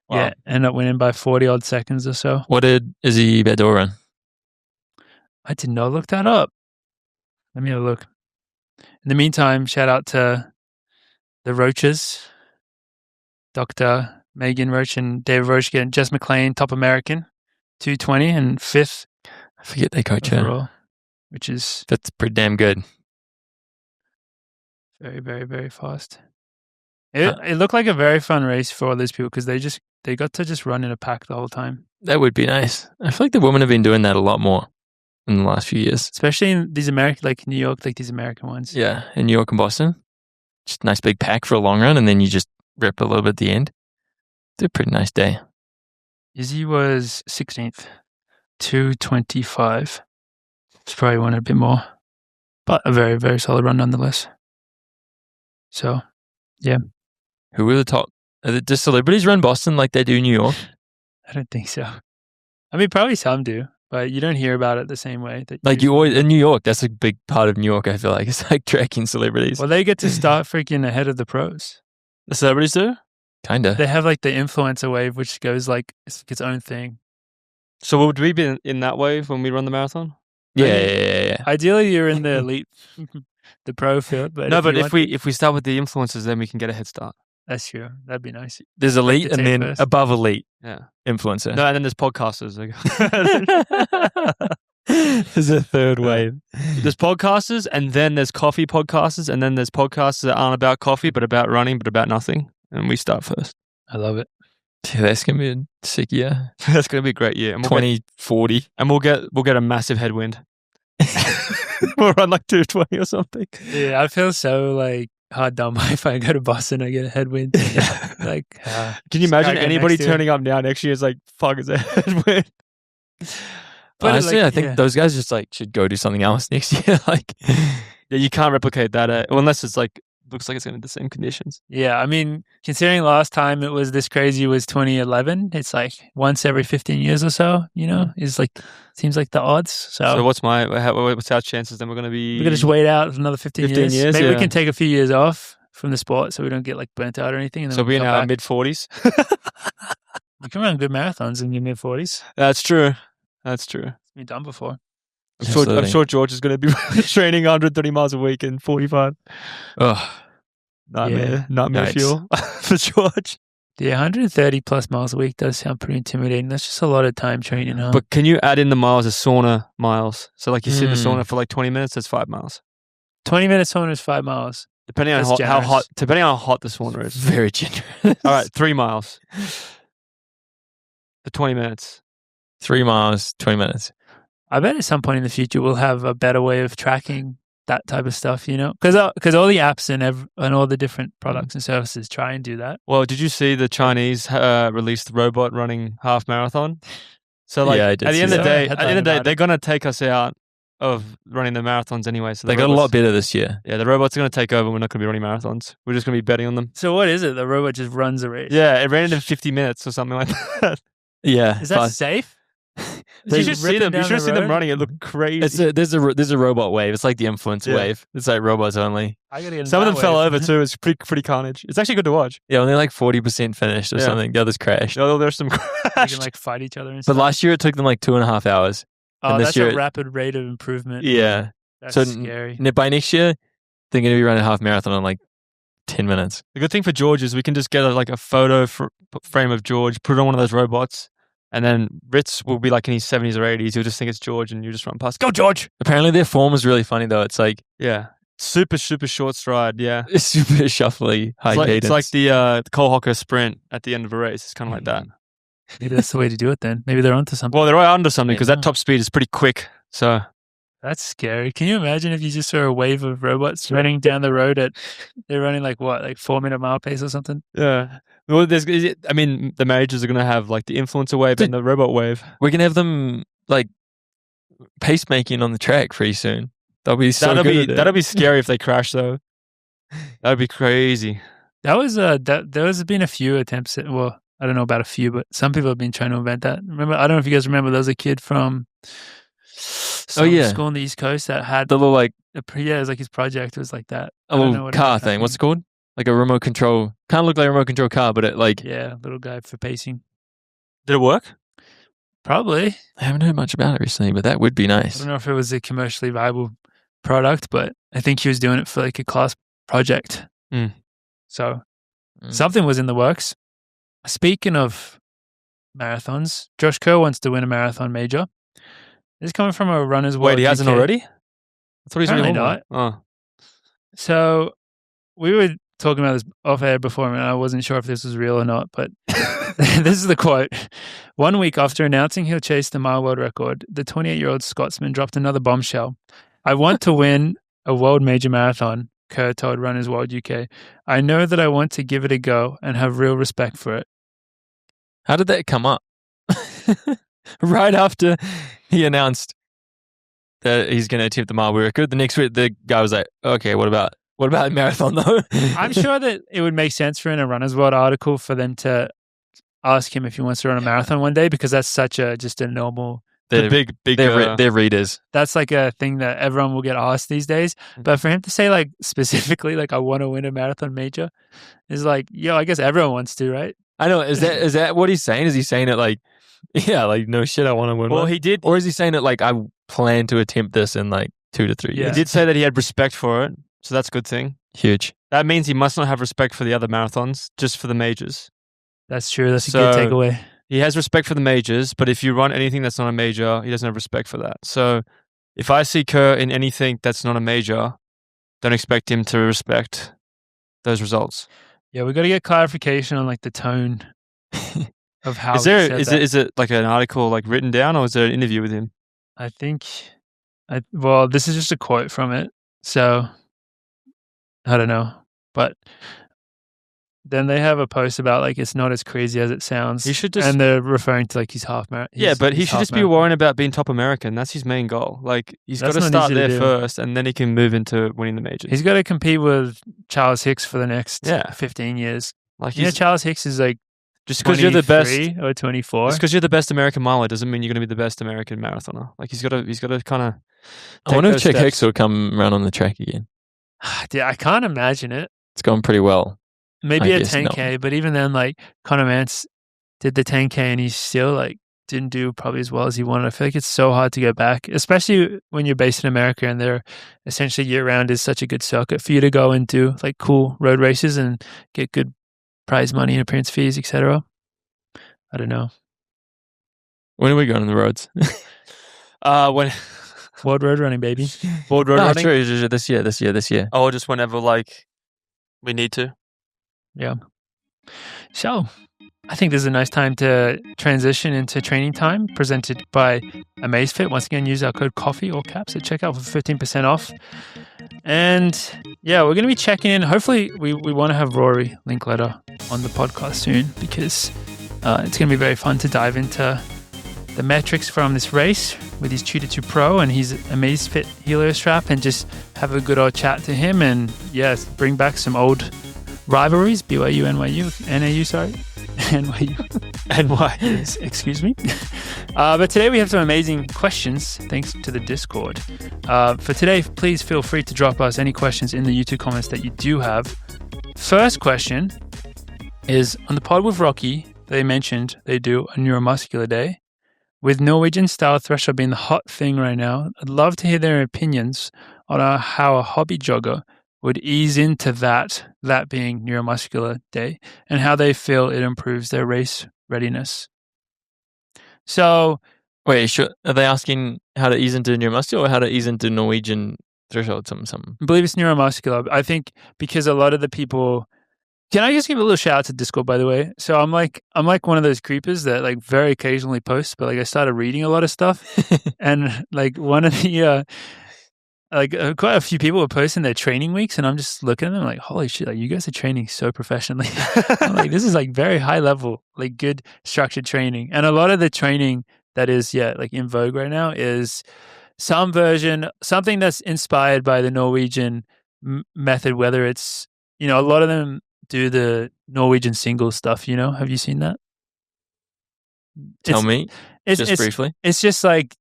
C: Wow.
B: ended up winning by 40 odd seconds or so.
C: What did Izzy Bador run?
B: I did not look that up. Let me have a look. In the meantime, shout out to the Roaches, Dr. Megan Roach and David Roach getting Jess McLean, top American, 220 and 5th
C: I forget they coach her.
B: overall, which is
C: That's pretty damn good.
B: very, very, very fast. It looked like a very fun race for all those people because they got to just run in a pack the whole time,
C: That would be nice. I feel like the women have been doing that a lot more in the last few years.
B: especially in these American, like New York, like these American ones.
C: Yeah, in New York and Boston. Just a nice big pack for a long run, and then you just rip a little bit at the end. It's a pretty nice day.
B: Izzy was 16th, 225. She probably wanted a bit more, but a very, very solid run nonetheless. So,
C: Who were the top? Does celebrities run Boston like they do New York?
B: I don't think so. I mean, probably some do, but you don't hear about it the same way. That
C: Like you always in New York, that's a big part of New York. I feel like it's like tracking celebrities.
B: Well, they get to start freaking ahead of the pros.
A: The celebrities do?
C: Kinda.
B: They have like the influencer wave, which goes like it's its own thing.
A: So would we be in that wave when we run the marathon?
C: Yeah.
B: Ideally, you're in the elite, the pro field. But
A: No, but if we start with the influencers, then we can get a head start.
B: That's true. That'd be nice.
C: There's elite
B: the
C: and
B: tape
C: then
B: first.
C: above elite
A: Yeah.
C: influencer.
A: No, and then there's podcasters.
C: There's a third wave.
A: There's podcasters, and then there's coffee podcasters, and then there's podcasters that aren't about coffee, but about running, but about nothing. And we start first.
B: I love it.
C: Yeah, that's gonna be a sick year.
A: That's going to be a great year. And
C: 2040.
A: we'll get a massive headwind. We'll run like 220 or something.
B: Yeah, I feel so like hard done by if I go to Boston, I get a headwind. Like,
A: can you imagine
B: Chicago
A: anybody
B: next year.
A: turning up now next year is like, fuck, is a headwind?
B: But
C: Honestly,
B: like,
C: I think
B: yeah.
C: those guys just like should go do something else next year. Like,
A: Yeah, you can't replicate that unless it's like, looks like it's going to be the same conditions.
B: Yeah, I mean, considering last time it was this crazy was 2011, it's like once every 15 years or so, is like, seems like the odds.
A: So what's our chances? Then we're going to be...
B: We're going to just wait out another 15 years. Maybe we
A: yeah.
B: can take a few years off from the sport so we don't get like burnt out or anything. And then
A: So we're in
B: come
A: our
B: back.
A: mid-40s.
B: You can run good marathons in your mid-40s.
A: That's true. That's true.
B: It's been done before.
A: I'm
C: Absolutely.
A: sure George is going to be training 130 miles a week in 45.
C: oh,
A: Nightmare
C: Yikes.
A: fuel for George.
B: Yeah, 130 plus miles a week does sound pretty intimidating. That's just a lot of time training, huh?
A: But can you add in the miles as sauna miles? So like you sit in the
C: Mm.
A: sauna for like 20 minutes, that's 5 miles.
B: 20 minutes sauna is 5 miles.
A: Depending on
B: That's
A: how hot
B: generous.
A: the sauna is.
C: very generous.
A: All right, 3 miles. For 20 minutes.
C: 3 miles, 20 minutes.
B: I bet at some point in the future we'll have a better way of tracking that type of stuff, because all the apps and all the different products and services try and do that.
A: Well, did you see the Chinese released the robot running half marathon? So like
C: Yeah, I
A: at
C: did
A: the
C: see
A: end of the
B: that.
A: day, they're going to take us out of running the marathons anyway. So
C: They got a lot better this year.
A: Yeah, the robots are going to take over. We're not going to be running marathons. We're just going to be betting on them.
B: So what is it? The robot just runs a race.
A: Yeah, it ran it in 50 minutes or something like that.
C: Yeah.
B: Is that safe?
A: You should see them. You should see them
B: road?
A: running. It looked crazy.
C: There's a robot wave. It's like the influencer
A: Yeah.
C: wave. It's like robots only.
B: I gotta get
A: Some of
B: that
A: them fell
B: wave.
A: over too. It's pretty carnage. It's actually good to watch.
C: Yeah, only like 40% finished or
A: Yeah.
C: something. The others crashed.
A: Oh, there's some
B: They
A: crash.
B: can like fight each other and
C: But
B: stuff.
C: last year it took them like 2.5 hours.
B: Oh,
C: and this
B: that's
C: year
B: a rapid rate of improvement.
C: Yeah.
B: That's
C: So
B: scary.
C: By next year, they're going to be running a half marathon in like 10 minutes.
A: The good thing for George is we can just get a photo frame of George, put it on one of those robots, and then Ritz will be like in his 70s or 80s. He'll just think it's George, and you just run past. Go, George!
C: Apparently their form is really funny though. It's like
A: Yeah, super short stride. Yeah,
C: it's super shuffly, high cadence.
A: it's like the Cole Hocker sprint at the end of a race. It's kind of like that.
B: Maybe that's the way to do it then. Maybe they're onto something.
A: Well, they're right under something because
B: Yeah.
A: that top speed is pretty quick. So
B: That's scary. Can you imagine if you just saw a wave of robots running down the road they're running like 4-minute mile pace or something?
A: yeah. Well, the majors are going to have like the influencer wave and the robot wave.
C: we can have them like pacemaking on the track pretty soon. They'll be so good at it.
A: That'll be scary if they crash though. That'd be crazy.
B: That was there's been a few attempts at, well, I don't know about a few, but some people have been trying to invent that. Remember, I don't know if you guys remember, there was a kid from some
C: yeah.
B: school on the East Coast that had
C: The little like
B: it was like his project was like that.
C: a
B: I don't know
C: little
B: what
C: car
B: exactly
C: thing. What's it called? Like a remote control. Kind of look like a remote control car, but it like
B: Yeah, little guy for pacing.
A: Did it work?
B: Probably.
C: I haven't heard much about it recently, but that would be
B: I
C: nice.
B: don't know if it was a commercially viable product, but I think he was doing it for like a class project.
A: Mm.
B: So
C: Mm.
B: something was in the works. Speaking of marathons, Josh Kerr wants to win a marathon major. This is coming from a runner's world.
A: Wait, he hasn't
B: UK.
A: already? I thought he's already
B: Apparently
A: won one. Oh.
B: So we were talking about this off air before, and I wasn't sure if this was real or not, but this is the quote. 1 week after announcing he'll chase the mile world record, the 28-year-old Scotsman dropped another bombshell. I want to win a world major marathon, Kerr told Runners World UK. I know that I want to give it a go and have real respect for it.
C: How did that come up? Right after he announced that he's going to attempt the mile record, the next week the guy was like, "Okay, what about a marathon though?"
B: I'm sure that it would make sense for in a Runners World article for them to ask him if he wants to run a marathon one day, because that's such just a normal.
C: They're
A: big.
C: they're readers.
B: That's like a thing that everyone will get asked these days. But for him to say like specifically like I want to win a marathon major is like, yo, I guess everyone wants to, right?
C: I know. Is that what he's saying? Is he saying it like, yeah, like no shit, I want to win
A: Well,
C: one?
A: he did.
C: Or is he saying it like I plan to attempt this in like 2 to 3
B: Yeah.
C: years?
A: He did say that he had respect for it, so that's a good thing.
C: Huge.
A: That means he must not have respect for the other marathons, just for the majors.
B: That's true. That's a good takeaway.
A: He has respect for the majors, but if you run anything that's not a major, he doesn't have respect for that. So if I see Kerr in anything that's not a major, don't expect him to respect those results.
B: Yeah, we got to get clarification on like the tone of how.
A: Is it like an article like written down, or is there an interview with him?
B: I think, well, this is just a quote from it, so I don't know. But then they have a post about like it's not as crazy as it sounds.
A: He should just,
B: and they're referring to like his half marathon.
A: Yeah, but he should just be worrying about being top American. That's his main goal. Like he's got to start there first, and then he can move into winning the majors.
B: He's got to compete with Charles Hicks for the next 15 years. Like Charles Hicks is like
A: just because you're the best
B: or 24.
A: Just because you're the best American miler doesn't mean you're going to be the best American marathoner. Like he's got to kind of.
C: I wonder if Chick Hicks will come around on the track again.
B: Yeah, I can't imagine it.
C: It's gone pretty well.
B: Maybe a 10K, but even then, like Conor Mantz did the 10K and he still like didn't do probably as well as he wanted. I feel like it's so hard to go back, especially when you're based in America and they're essentially year round is such a good circuit for you to go and do like cool road races and get good prize money and appearance fees, etc. I don't know.
C: When are we going on the roads?
A: When
B: World Road Running, baby.
A: World Road Running.
C: True, this year.
A: Oh, just whenever like we need to.
B: Yeah. So, I think this is a nice time to transition into training time presented by Amazfit. Once again, use our code COFFEE or CAPS at checkout for 15% off. And yeah, we're going to be checking in. Hopefully, we want to have Rory Linkletter on the podcast soon because it's going to be very fun to dive into the metrics from this race with his Tutor 2 Pro and his Amazfit Helio strap and just have a good old chat to him and yes, bring back some old rivalries, BYU, NYU, NAU, sorry. NYU. Excuse me. But today we have some amazing questions thanks to the Discord. For today, please feel free to drop us any questions in the YouTube comments that you do have. First question is, on the pod with Rocky, they mentioned they do a neuromuscular day. With Norwegian style threshold being the hot thing right now, I'd love to hear their opinions on how a hobby jogger would ease into that being neuromuscular day and how they feel it improves their race readiness. So,
C: wait, are they asking how to ease into neuromuscular or how to ease into Norwegian threshold something?
B: I believe it's neuromuscular. I think because a lot of the people. Can I just give a little shout out to Discord, by the way? So I'm like one of those creepers that like very occasionally posts, but like I started reading a lot of stuff, and like one of the quite a few people were posting their training weeks, and I'm just looking at them like, holy shit, like you guys are training so professionally. I'm like, this is like very high level, like good structured training. And a lot of the training that is, like in vogue right now is some version, something that's inspired by the Norwegian method, whether it's, a lot of them do the Norwegian single stuff, have you seen that?
C: Tell me, just briefly.
B: It's just like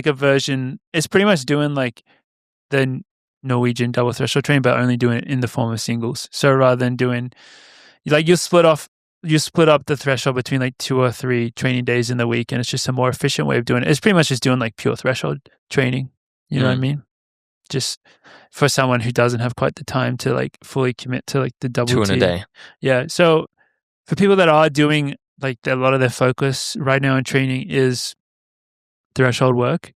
B: a version, it's pretty much doing like the Norwegian double threshold training, but only doing it in the form of singles. So rather than doing, like you split up the threshold between like 2 or 3 training days in the week, and it's just a more efficient way of doing it. It's pretty much just doing like pure threshold training. You know what I mean? Just for someone who doesn't have quite the time to like fully commit to like the double
C: 2 in a day.
B: Yeah. So for people that are doing like a lot of their focus right now in training is threshold work,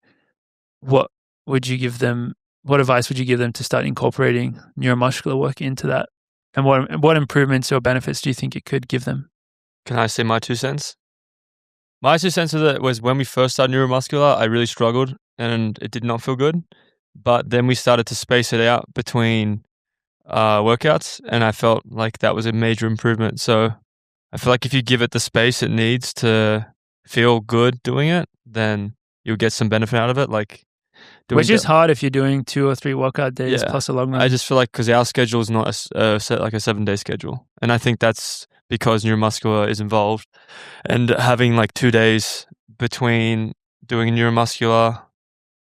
B: what advice would you give them to start incorporating neuromuscular work into that? And what improvements or benefits do you think it could give them?
A: Can I say my 2 cents? My 2 cents of it was when we first started neuromuscular, I really struggled and it did not feel good. But then we started to space it out between workouts, and I felt like that was a major improvement. So I feel like if you give it the space it needs to feel good doing it, then you'll get some benefit out of it.
B: Which is hard if you're doing 2 or 3 workout days plus a long run.
A: I just feel like because our schedule is not a 7-day schedule, and I think that's because neuromuscular is involved, and having like 2 days between doing a neuromuscular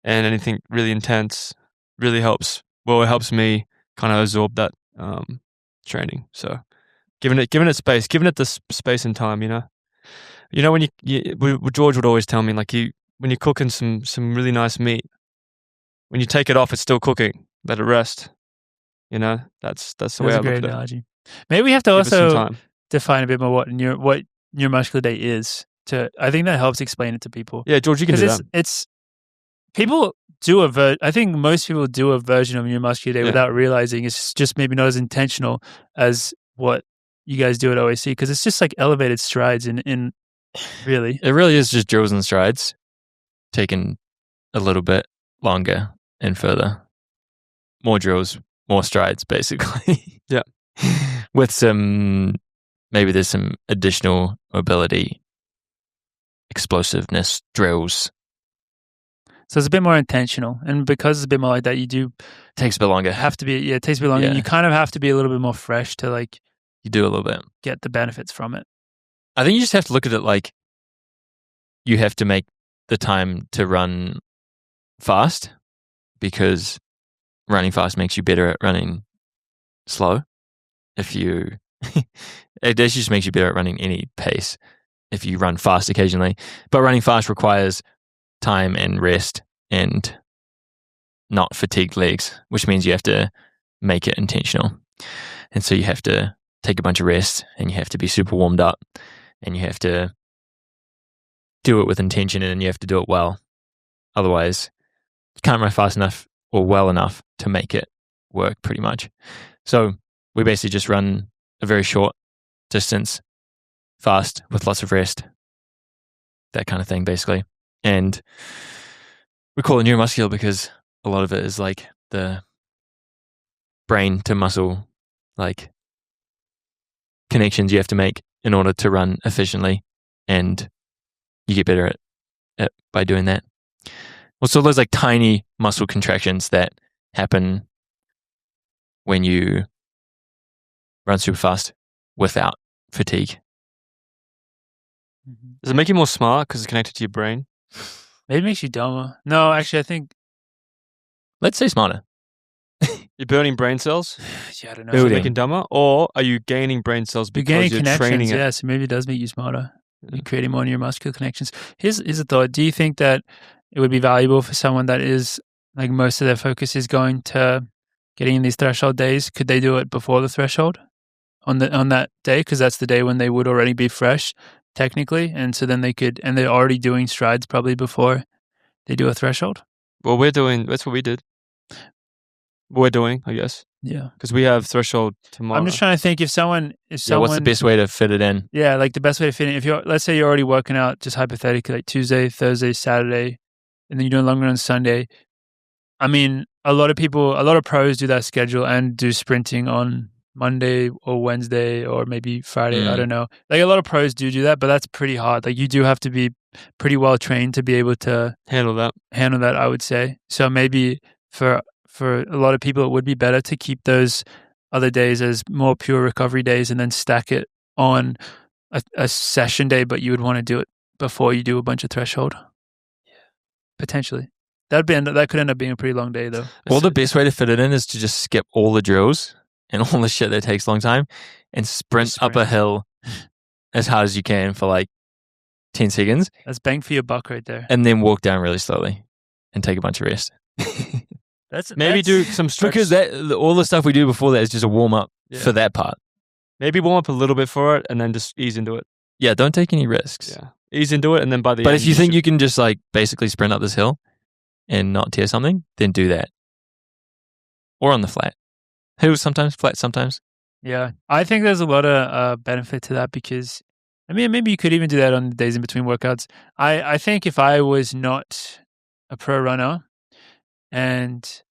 A: and anything really intense really helps. Well, it helps me kind of absorb that training. So giving it space, giving it the space and time. When George would always tell me like when you're cooking some really nice meat, when you take it off, it's still cooking. Let it rest. You know, that's the
B: That's
A: way I
B: a
A: look
B: great
A: at it.
B: analogy. Maybe we have to
A: Give it some
B: also
A: time.
B: define a bit more what Neuromuscular Day is. I think that helps explain it to people.
A: Yeah, George, you can do that.
B: It's people do I think most people do a version of Neuromuscular Day
A: Yeah.
B: without realizing it's just maybe not as intentional as what you guys do at OAC, because it's just like elevated strides in really.
C: It really is just drills and strides taken a little bit longer and further. More drills, more strides, basically.
A: Yeah.
C: With maybe there's some additional mobility, explosiveness drills.
B: So it's a bit more intentional, and because it's a bit more like that, you do
C: Takes a bit longer.
B: have to be. Yeah, it takes a bit longer.
C: Yeah.
B: And you kind of have to be a little bit more fresh to like
C: You do a little bit.
B: get the benefits from it.
C: I think you just have to look at it like you have to make the time to run fast, because running fast makes you better at running slow. It just makes you better at running any pace if you run fast occasionally. But running fast requires time and rest and not fatigued legs, which means you have to make it intentional. And so you have to take a bunch of rest, and you have to be super warmed up, and you have to do it with intention, and you have to do it well. Otherwise, you can't run fast enough or well enough to make it work, pretty much. So we basically just run a very short distance, fast, with lots of rest, that kind of thing, basically. And we call it neuromuscular because a lot of it is like the brain to muscle, like connections you have to make in order to run efficiently, and you get better at by doing that. Also, there's like tiny muscle contractions that happen when you run super fast without fatigue.
A: Does it make you more smart because it's connected to your brain?
B: Maybe it makes you dumber. No, actually, I think
C: Let's say smarter.
A: You're burning brain cells,
B: I don't know.
A: so you're
C: Building.
A: making dumber, or are you gaining brain cells
B: You're
A: because
B: gaining
A: you're
B: connections,
A: training it?
B: yeah, so maybe it does make you smarter.
A: Yeah.
B: You're creating more neuromuscular connections. Here's a thought. Do you think that it would be valuable for someone that is, like, most of their focus is going to getting in these threshold days? Could they do it before the threshold on that day? Because that's the day when they would already be fresh, technically. And so then and they're already doing strides probably before they do a threshold.
A: Well, that's what we did. We're doing, I guess,
B: Yeah.
A: because we have threshold tomorrow.
B: I'm just trying to think if someone,
C: Yeah, what's the best way to fit it in?
B: Yeah, like the best way to fit in. If let's say you're already working out, just hypothetically, like Tuesday, Thursday, Saturday, and then you're doing long run on Sunday. I mean, a lot of pros do that schedule and do sprinting on Monday or Wednesday or maybe Friday. I don't know. Like a lot of pros do that, but that's pretty hard. Like you do have to be pretty well trained to be able to
A: handle that.
B: I would say. So maybe for a lot of people, it would be better to keep those other days as more pure recovery days and then stack it on a session day, but you would want to do it before you do a bunch of threshold. Yeah. Potentially. That could end up being a pretty long day, though.
C: Well, the best way to fit it in is to just skip all the drills and all the shit that takes a long time and sprint up a hill as hard as you can for like 10 seconds.
B: That's bang for your buck right there.
C: And then walk down really slowly and take a bunch of rest.
A: Maybe do some stretch.
C: Because all the stuff we do before that is just a warm up for that part.
A: Maybe warm up a little bit for it and then just ease into it.
C: Yeah, don't take any risks.
A: Yeah, ease into it, and then by the
C: But
A: end,
C: if you think you can just like basically sprint up this hill and not tear something, then do that. Or on the flat. Hills sometimes, flat sometimes.
B: Yeah, I think there's a lot of benefit to that because, I mean, maybe you could even do that on the days in between workouts. I think if I was not a pro runner and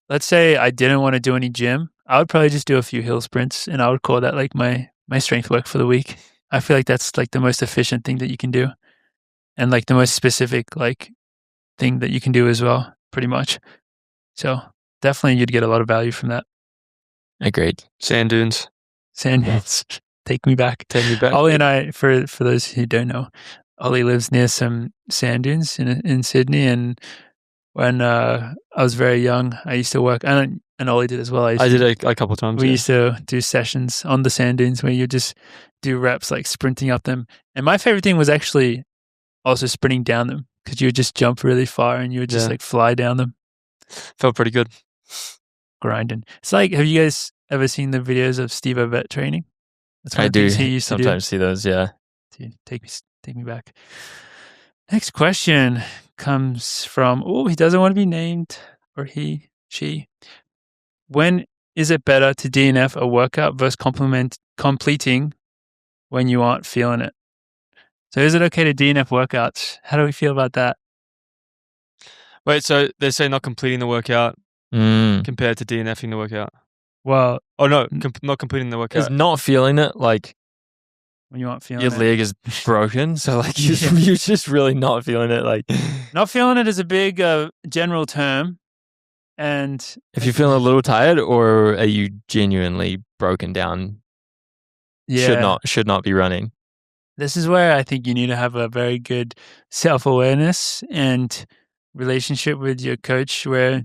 B: let's say I didn't want to do any gym, I would probably just do a few hill sprints and I would call that like my strength work for the week. I feel like that's like the most efficient thing that you can do and like the most specific like thing that you can do as well, pretty much. So definitely you'd get a lot of value from that.
C: Agreed.
A: sand dunes,
B: Sand dunes. Take me back.
A: take me back.
B: Ollie and I, for those who don't know, Ollie lives near some sand dunes in Sydney, and when I was very young, I used to work, and Ollie did as well.
A: I did a couple times.
B: We used to do sessions on the sand dunes where you just do reps like sprinting up them. And my favorite thing was actually also sprinting down them because you would just jump really far and you would just like fly down them.
A: Felt pretty good.
B: grinding. It's like, have you guys ever seen the videos of Steve Ovett training? That's one
C: I
B: of the
C: do
B: things he used to do.
C: sometimes see those. Yeah.
B: Take me back. Next question comes from, he doesn't want to be named, or she. When is it better to DNF a workout versus completing when you aren't feeling it? So is it okay to DNF workouts? How do we feel about that?
A: Wait, so they say not completing the workout compared to DNFing the workout?
B: Well,
A: no, not completing the workout.
C: Is not feeling it like
B: when you aren't feeling
C: your
B: it.
C: leg is broken, so like you're just really not feeling it. Like
B: Not feeling it is a big general term, and
C: if you're feeling a little tired, or are you genuinely broken down? Should not be running.
B: This is where I think you need to have a very good self-awareness and relationship with your coach, where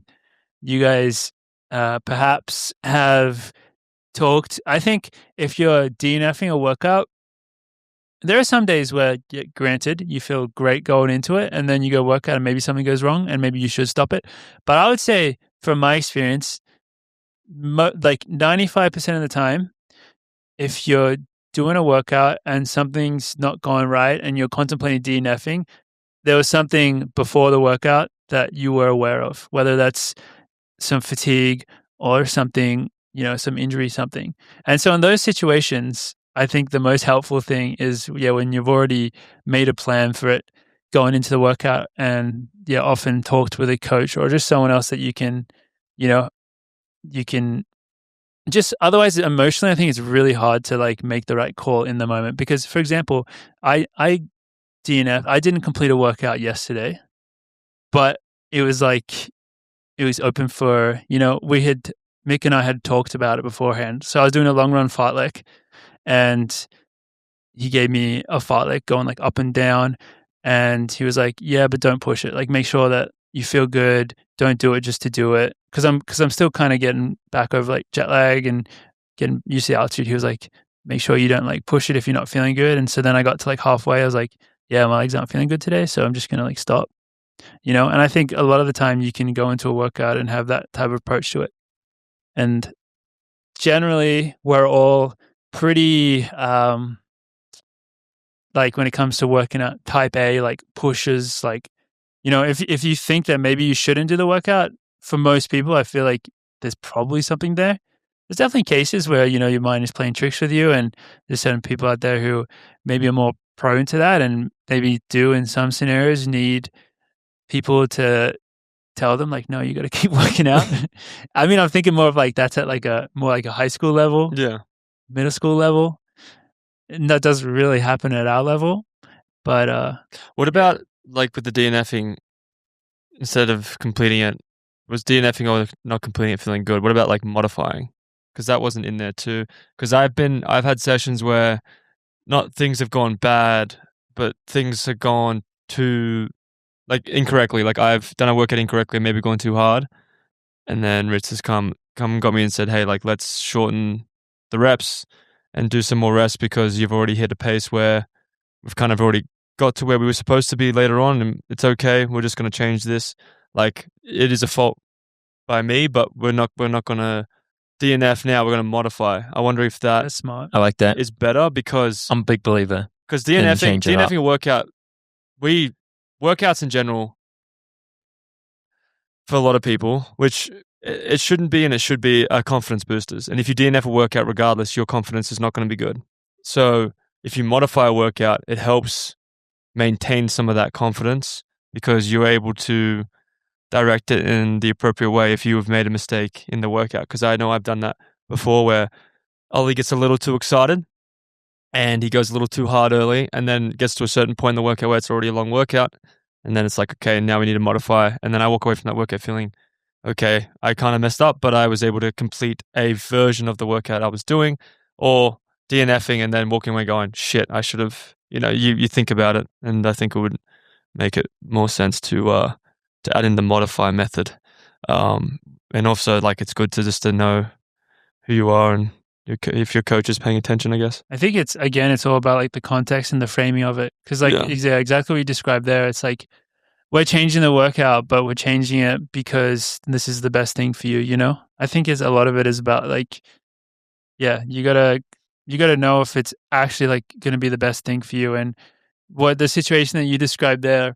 B: you guys perhaps have talked. I think if you're DNFing a workout, there are some days where, granted, you feel great going into it, and then you go work out and maybe something goes wrong and maybe you should stop it. But I would say, from my experience, like 95% of the time, if you're doing a workout and something's not going right and you're contemplating DNFing, there was something before the workout that you were aware of, whether that's some fatigue or something, some injury, something. And so in those situations, I think the most helpful thing is, when you've already made a plan for it going into the workout, and often talked with a coach or just someone else that you can just, otherwise emotionally, I think it's really hard to like make the right call in the moment. Because, for example, I DNF, I didn't complete a workout yesterday, but it was open for, Mick and I had talked about it beforehand. So I was doing a long run fartlek, and he gave me a fartlek going like up and down, and he was like, yeah, but don't push it. Like, make sure that you feel good. Don't do it just to do it. Cause I'm still kind of getting back over like jet lag and getting used to the altitude. He was like, make sure you don't like push it if you're not feeling good. And so then I got to like halfway. I was like, yeah, my legs aren't feeling good today, so I'm just going to like stop, And I think a lot of the time you can go into a workout and have that type of approach to it. And generally we're all pretty, like when it comes to working out, type A, like pushes, like, if you think that maybe you shouldn't do the workout, for most people, I feel like there's probably something there. There's definitely cases where, your mind is playing tricks with you, and there's certain people out there who maybe are more prone to that and maybe do in some scenarios need people to tell them like, no, you got to keep working out. I mean, I'm thinking more of like that's at like more like a high school level, middle school level. And that doesn't really happen at our level. But
A: what about like with the DNFing, instead of completing it, was DNFing or not completing it feeling good? What about like modifying? Because that wasn't in there too. Because I've had sessions where not things have gone bad, but things have gone too like incorrectly. Like I've done a workout incorrectly, maybe gone too hard, and then Rich has come got me and said, hey, like let's shorten the reps and do some more rest, because you've already hit a pace where we've kind of already got to where we were supposed to be later on, and it's okay. We're just going to change this. Like, it is a fault by me, but we're not going to DNF now. We're going to modify. I wonder if
B: that's smart.
C: I like that.
A: Is better, because
C: I'm a big believer.
A: Because DNFing a workout, workouts in general, for a lot of people, which it shouldn't be, and it should be confidence boosters. And if you DNF a workout regardless, your confidence is not going to be good. So if you modify a workout, it helps maintain some of that confidence, because you're able to direct it in the appropriate way if you have made a mistake in the workout. Because I know I've done that before, where Ollie gets a little too excited and he goes a little too hard early, and then gets to a certain point in the workout where it's already a long workout, and then it's like, okay, now we need to modify. And then I walk away from that workout feeling, okay, I kind of messed up, but I was able to complete a version of the workout I was doing, or DNFing and then walking away going, shit, I should have, you think about it. And I think it would make it more sense to add in the modify method. And also, like, it's good to know who you are and if your coach is paying attention, I guess.
B: I think it's all about like the context and the framing of it. Because like exactly what you described there, it's like we're changing the workout, but we're changing it because this is the best thing for you, you know? I think a lot of it is about like, yeah, you gotta know if it's actually like going to be the best thing for you. And what the situation that you described there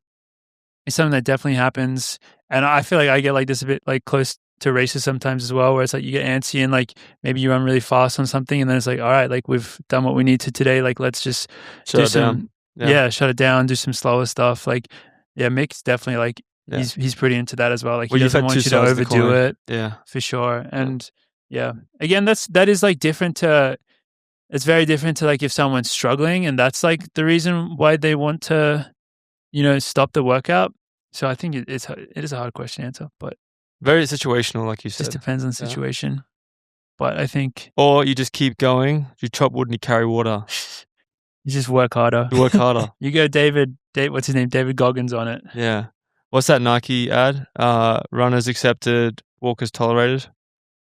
B: is something that definitely happens. And I feel like I get like this a bit like close to races sometimes as well, where it's like you get antsy and like maybe you run really fast on something and then it's like, all right, like we've done what we need to today. Like let's just
A: Shut it down.
B: shut it down, do some slower stuff. Like, yeah, Mick's definitely like, he's pretty into that as well. Like he doesn't want you to overdo it.
A: Yeah.
B: For sure. And again, that is like different to, it's very different to like if someone's struggling and that's like the reason why they want to, you know, stop the workout. So I think it is a hard question to answer, but
A: very situational, like you
B: it
A: said.
B: just depends on the situation. But I think,
A: or you just keep going. You chop wood and you carry water.
B: You just work harder.
A: You work harder.
B: You go what's his name? David Goggins on it.
A: Yeah. What's that Nike ad? Runners accepted, walkers tolerated.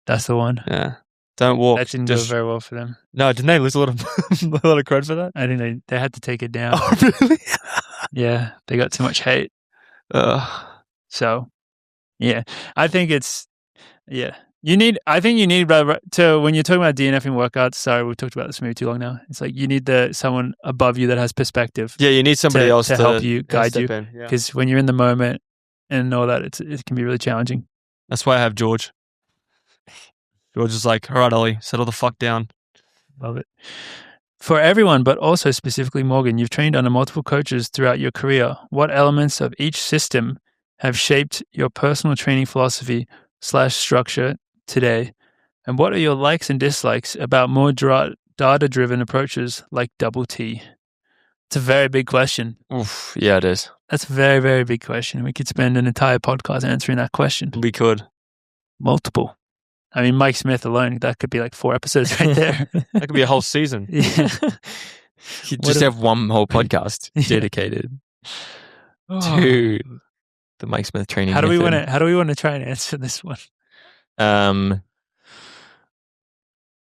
B: That's the one.
A: Yeah. Don't walk.
B: That didn't go very well for them.
A: No, didn't they lose a lot of credit for that?
B: I think they had to take it down.
A: Oh, really?
B: Yeah, they got too much hate. So, yeah, I think you need to, when you're talking about DNFing workouts, sorry, we've talked about this maybe too long now. It's like you need someone above you that has perspective.
A: Yeah, you need somebody else to
B: help you, guide you.
A: Yeah.
B: Because when you're in the moment and all that, it can be really challenging.
A: That's why I have George. George is like, all right, Ollie, settle the fuck down.
B: Love it. For everyone, but also specifically Morgan, you've trained under multiple coaches throughout your career. What elements of each system have shaped your personal training philosophy / structure today? And what are your likes and dislikes about more data-driven approaches like double T? It's a very big question.
C: Oof, yeah, it is.
B: That's a very, very big question. We could spend an entire podcast answering that question.
A: We could.
B: Multiple. I mean, Mike Smith alone, that could be like 4 episodes right there.
A: That could be a whole season.
B: Yeah.
C: You just have one whole podcast dedicated to the Mike Smith training.
B: How do we want to try and answer this one?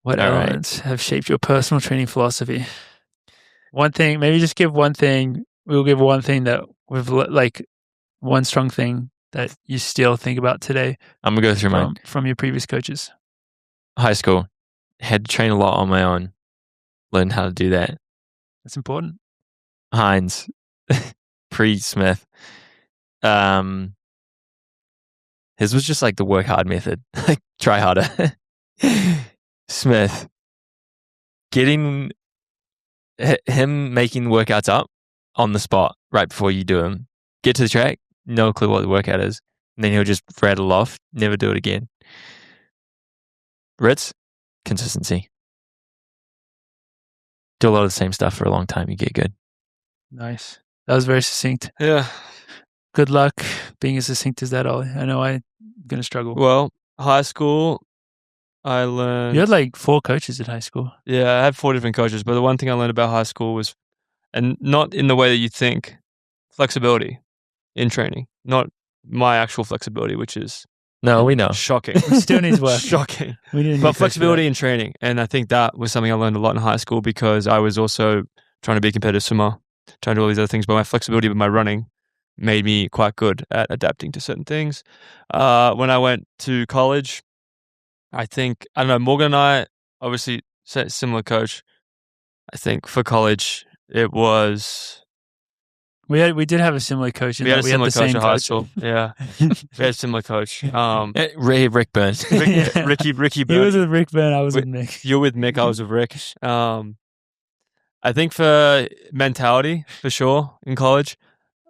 B: What elements have shaped your personal training philosophy? One thing, maybe just give one thing. We'll give one thing that we've like one strong thing that you still think about today.
C: I'm gonna go through mine
B: from your previous coaches.
C: High school, had to train a lot on my own. Learned how to do that.
B: That's important.
C: Hines, pre-Smith. His was just like the work hard method, like try harder. Smith, getting him making workouts up on the spot right before you do them. Get to the track, no clue what the workout is, and then he'll just rattle off, never do it again. Ritz, consistency. Do a lot of the same stuff for a long time, you get good.
B: Nice. That was very succinct.
A: Yeah.
B: Good luck being as succinct as that, Ollie. I know I'm going to struggle.
A: Well, high school, I learned...
B: You had like 4 coaches at high school.
A: Yeah, I had 4 different coaches, but the one thing I learned about high school was, and not in the way that you think, flexibility in training. Not my actual flexibility, which is...
C: No, we know.
A: Shocking.
B: It still needs work.
A: Shocking.
B: But
A: flexibility in training. And I think that was something I learned a lot in high school because I was also trying to be a competitive swimmer, trying to do all these other things, but my flexibility with my running made me quite good at adapting to certain things. When I went to college, I don't know, Morgan and I, obviously, similar coach. I think for college, it was...
B: We did have a similar coach.
A: We had a similar coach at high school. Yeah. We had a similar coach.
C: Rick Byrne.
A: Ricky Byrne.
B: He was with Rick Byrne. I was with Mick.
A: You're with Mick. I was with Rick. I think for mentality, for sure, in college,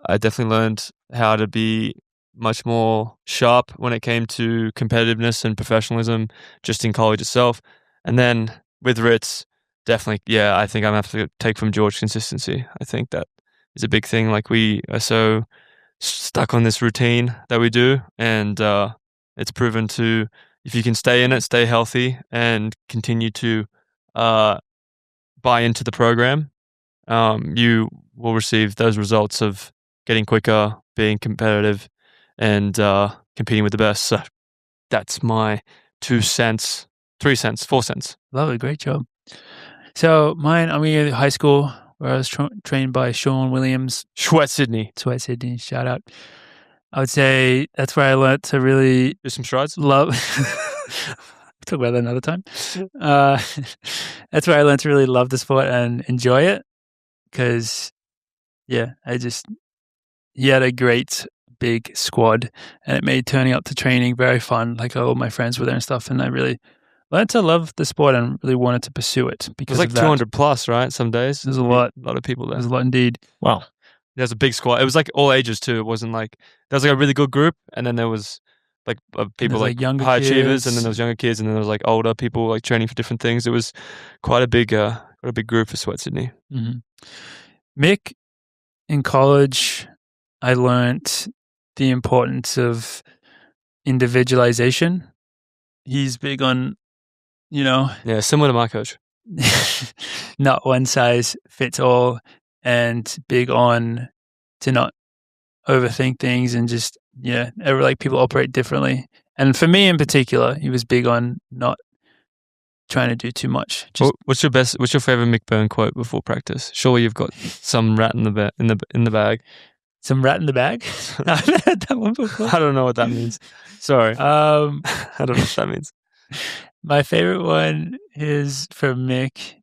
A: I definitely learned how to be much more sharp when it came to competitiveness and professionalism just in college itself. And then with Ritz, definitely, yeah, I think I'm going to have to take from George consistency. I think that is a big thing. Like we are so stuck on this routine that we do. And it's proven to, if you can stay in it, stay healthy and continue to buy into the program, you will receive those results of getting quicker, being competitive, and competing with the best. So that's my 2 cents, 3 cents, 4 cents.
B: Love it. Great job. So mine, I'm going to high school. where I was trained by Sean Williams.
A: Sweat Sydney.
B: Sweat Sydney, shout out. I would say that's where I learned to really
A: Do some strides.
B: love. Talk about that another time. That's where I learned to really love the sport and enjoy it. Because, yeah, he had a great big squad, and it made turning up to training very fun. Like all my friends were there and stuff, and I really learned to love the sport and really wanted to pursue it
A: It
B: because
A: was like
B: of that.
A: 200 plus, right? Some days.
B: There's a lot.
A: A lot of people there.
B: There's a lot indeed.
C: Wow.
A: There's a big squad. It was like all ages too. It wasn't like there was like a really good group, and then there was like people
B: there's,
A: like
B: younger
A: high achievers,
B: kids.
A: and then there was younger kids, and then there was like older people like training for different things. It was quite a big group for Sweat Sydney.
B: Mm-hmm. Mick, in college, I learned the importance of individualization. He's big on,
A: Yeah, similar to my coach.
B: not one size fits all, and big on to not overthink things and just, like people operate differently. And for me in particular, he was big on not trying to do too much. Just
A: What's your favorite Mick Byrne quote before practice? Surely you've got some rat in the bag.
B: some rat in the bag. I've heard that one before.
A: I don't know what that means. Sorry. I don't know what that means.
B: My favorite one is from Mick.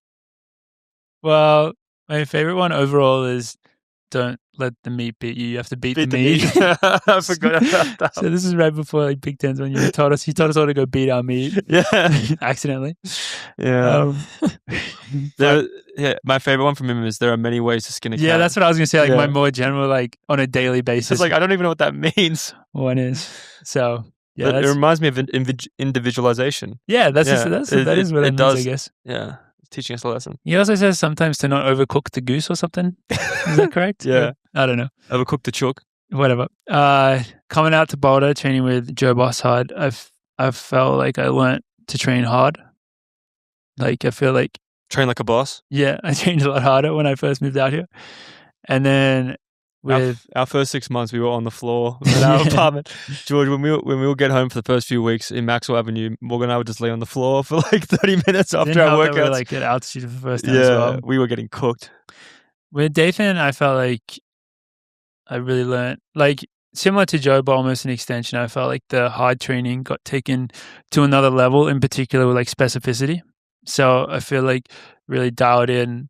B: Well, my favorite one overall is don't let the meat beat you. You have to beat the meat.
A: I forgot about that.
B: So this is right before like Big Ten's when he told us all to go beat our meat.
A: Yeah.
B: Accidentally.
A: Yeah. My favorite one from him is there are many ways to skin a cat.
B: Yeah, that's what I was gonna say. Like
A: Yeah.
B: my more general, like on a daily basis.
A: It's like I don't even know what that means.
B: one is. So yeah,
A: But it
B: that's,
A: reminds me of individualization.
B: yeah, that is
A: it
B: what it means,
A: does.
B: I guess.
A: Yeah. It's teaching us a lesson.
B: He also says sometimes to not overcook the goose or something. Is that correct?
A: Yeah.
B: I don't know.
A: Overcook the chook.
B: Whatever. Coming out to Boulder, training with Joe Bosshard, I've felt like I learnt to train hard. Like I feel like,
A: Train like a boss.
B: yeah, I trained a lot harder when I first moved out here. And then with
A: Our first 6 months, we were on the floor in our apartment. George, when we would get home for the first few weeks in Maxwell Avenue, Morgan and I would just lay on the floor for like 30 minutes after
B: didn't
A: our
B: help that we were,
A: workouts.
B: like at altitude for the first time as
A: Yeah,
B: well.
A: we were getting cooked.
B: With Dathan, I felt like I really learned, like similar to Joe, but almost an extension. I felt like the hard training got taken to another level, in particular with like specificity. So I feel like really dialed in,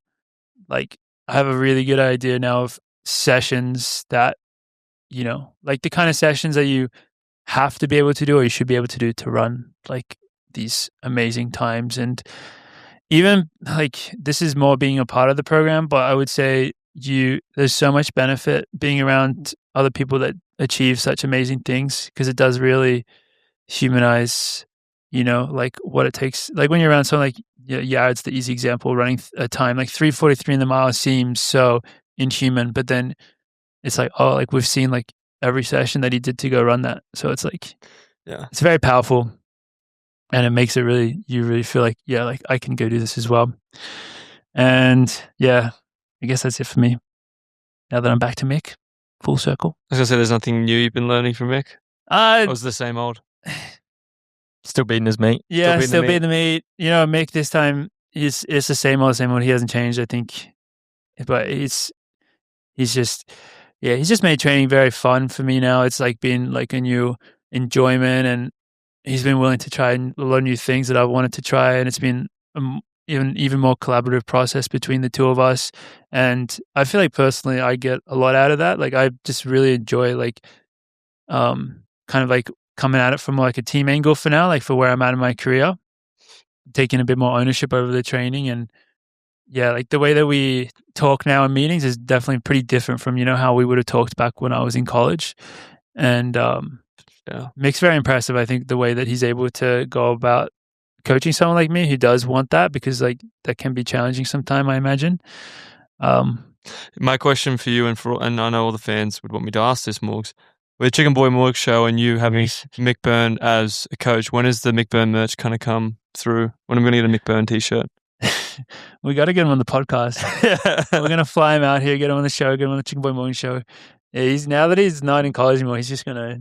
B: like I have a really good idea now of sessions that, like the kind of sessions that you have to be able to do or you should be able to do to run like these amazing times. And even like this is more being a part of the program, but I would say there's so much benefit being around other people that achieve such amazing things, because it does really humanize, like what it takes. Like when you're around someone like Yared's the easy example, running a time like 3:43 in the mile seems so inhuman, but then it's like, oh, like we've seen like every session that he did to go run that. So it's like,
A: Yeah.
B: it's very powerful, and it makes it really, you really feel like, yeah, like I can go do this as well. And yeah, I guess that's it for me. Now that I'm back to Mick, full circle.
A: I was gonna say, there's nothing new you've been learning from Mick. Or was it the same old?
C: Still beating his mate.
B: Yeah,
A: beating
B: still
A: the
B: beating the meat. Mick this time it's the same old. He hasn't changed, I think. But he's just made training very fun for me now. It's like been like a new enjoyment, and he's been willing to try a lot of new things that I've wanted to try, and it's been even more collaborative process between the two of us. And I feel like personally I get a lot out of that. Like I just really enjoy like kind of like coming at it from like a team angle for now, like for where I'm at in my career, taking a bit more ownership over the training. And yeah, like the way that we talk now in meetings is definitely pretty different from, how we would have talked back when I was in college. And Mick's very impressive. I think the way that he's able to go about coaching someone like me who does want that, because like that can be challenging sometime, I imagine.
A: My question for you, and I know all the fans would want me to ask this, Morgs, with Chicken Boy Morg show and you having Mick Byrne as a coach, when is the Mick Byrne merch kind of come through? When I'm going to get a Mick Byrne t-shirt?
B: We got to get him on the podcast. We're going to fly him out here, get him on the show, get him on the Chicken Boy Morning show. Yeah, now that he's not in college anymore, he's gonna.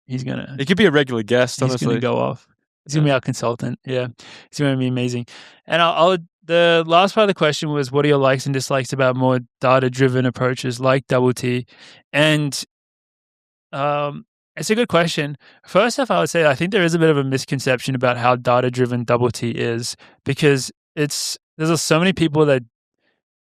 A: He could be a regular guest, honestly.
B: He's gonna go off. He's gonna be our consultant. Yeah, he's gonna be amazing. And I'll the last part of the question was, what are your likes and dislikes about more data-driven approaches like Double T? And it's a good question. First off, I would say I think there is a bit of a misconception about how data-driven Double T is, because there's so many people that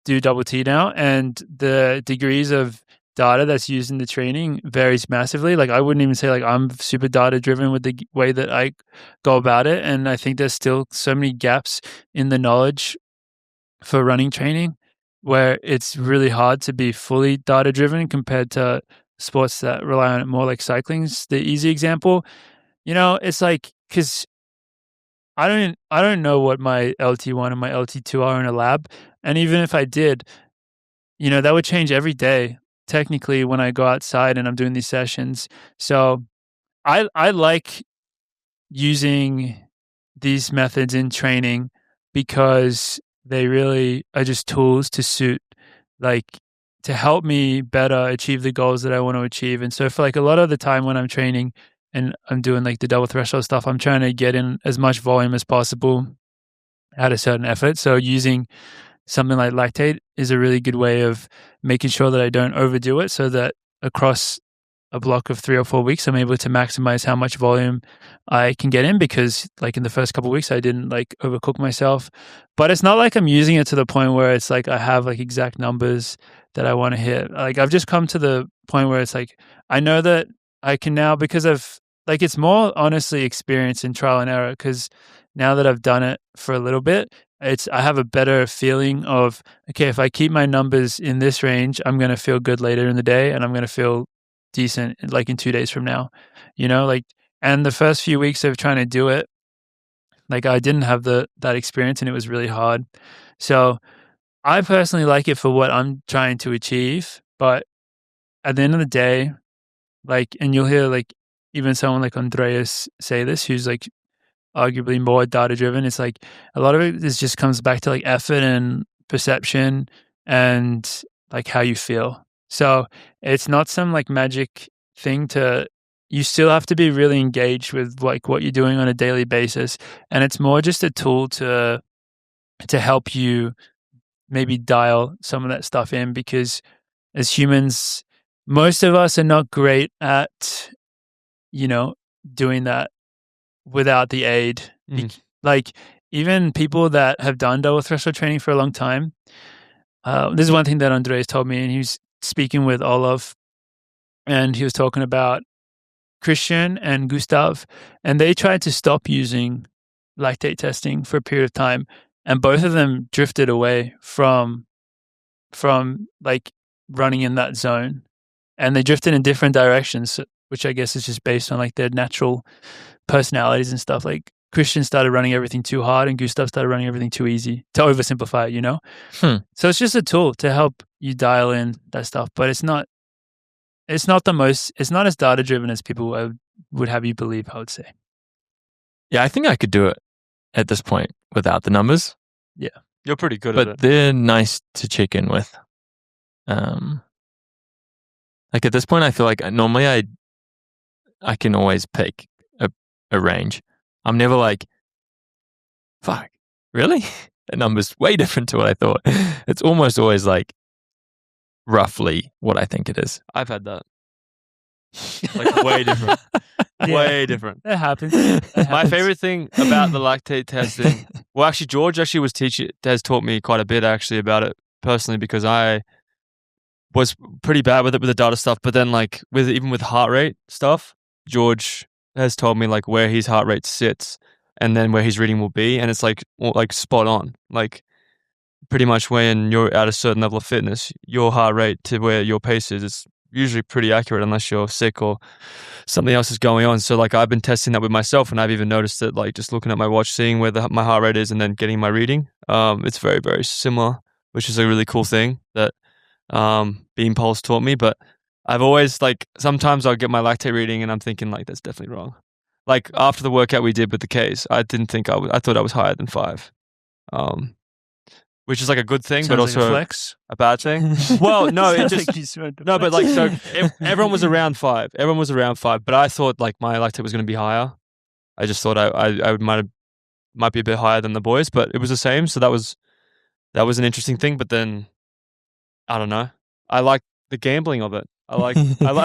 B: do Double T now, and the degrees of data that's used in the training varies massively. Like I wouldn't even say like I'm super data driven with the way that I go about it. And I think there's still so many gaps in the knowledge for running training where it's really hard to be fully data driven compared to sports that rely on it more, like cycling's the easy example. You know, it's like, cause I don't know what my LT1 and my LT2 are in a lab. And even if I did, you know, that would change every day. Technically, when I go outside and I'm doing these sessions. So I like using these methods in training because they really are just tools to suit, like to help me better achieve the goals that I want to achieve. And so for like a lot of the time when I'm training and I'm doing like the double threshold stuff, I'm trying to get in as much volume as possible at a certain effort. So using something like Lactate is a really good way of making sure that I don't overdo it, so that across a block of 3 or 4 weeks, I'm able to maximize how much volume I can get in, because like in the first couple of weeks, I didn't like overcook myself. But it's not like I'm using it to the point where it's like I have like exact numbers that I want to hit. Like I've just come to the point where it's like, I know that I can now, because of like, it's more honestly experience and trial and error, because now that I've done it for a little bit, I have a better feeling of, okay, if I keep my numbers in this range, I'm going to feel good later in the day, and I'm going to feel decent like in 2 days from now, you know, like, and the first few weeks of trying to do it, like I didn't have that experience, and it was really hard. So I personally like it for what I'm trying to achieve. But at the end of the day, like, and you'll hear like even someone like Andreas say this, who's like arguably more data driven. It's like a lot of it just comes back to like effort and perception and like how you feel. So it's not some like magic thing you still have to be really engaged with like what you're doing on a daily basis. And it's more just a tool to help you maybe dial some of that stuff in, because as humans, most of us are not great at, you know, doing that without the aid. Like even people that have done double threshold training for a long time. This is one thing that Andreas told me, and he was speaking with Oliver, and he was talking about Christian and Gustav, and they tried to stop using lactate testing for a period of time, and both of them drifted away from like running in that zone, and they drifted in different directions, which I guess is just based on like their natural personalities and stuff. Like Christian started running everything too hard, and Gustav started running everything too easy, to oversimplify it, you know? So it's just a tool to help you dial in that stuff, but it's not as data driven as people would have you believe, I would say.
C: Yeah, I think I could do it at this point without the numbers.
B: Yeah.
A: You're pretty good at it.
C: But they're nice to check in with. Like at this point, I feel like normally I can always pick a range. I'm never like, fuck, really? That number's way different to what I thought. It's almost always like roughly what I think it is.
A: I've had that. Like way different.
B: Yeah.
A: Way different.
B: That happens.
A: My favorite thing about the lactate testing, well, actually, George actually has taught me quite a bit actually about it personally, because I was pretty bad with it with the data stuff. But then like even with heart rate stuff, George has told me like where his heart rate sits and then where his reading will be, and it's like spot on. Like pretty much when you're at a certain level of fitness, your heart rate to where your pace is usually pretty accurate, unless you're sick or something else is going on. So like I've been testing that with myself, and I've even noticed that like just looking at my watch, seeing where my heart rate is, and then getting my reading, it's very, very similar, which is a really cool thing that Beam Pulse taught me. But I've always like, sometimes I'll get my lactate reading and I'm thinking like, that's definitely wrong. Like after the workout we did with the Ks, I didn't think I thought I was higher than 5. Which is like a good thing, but also
B: like a flex.
A: a bad thing. Well, no, it just no, but like so everyone was around 5. Everyone was around 5, but I thought like my lactate was going to be higher. I just thought I might be a bit higher than the boys, but it was the same. So that was that was an interesting thing. But then, I don't know. I like the gambling of it. I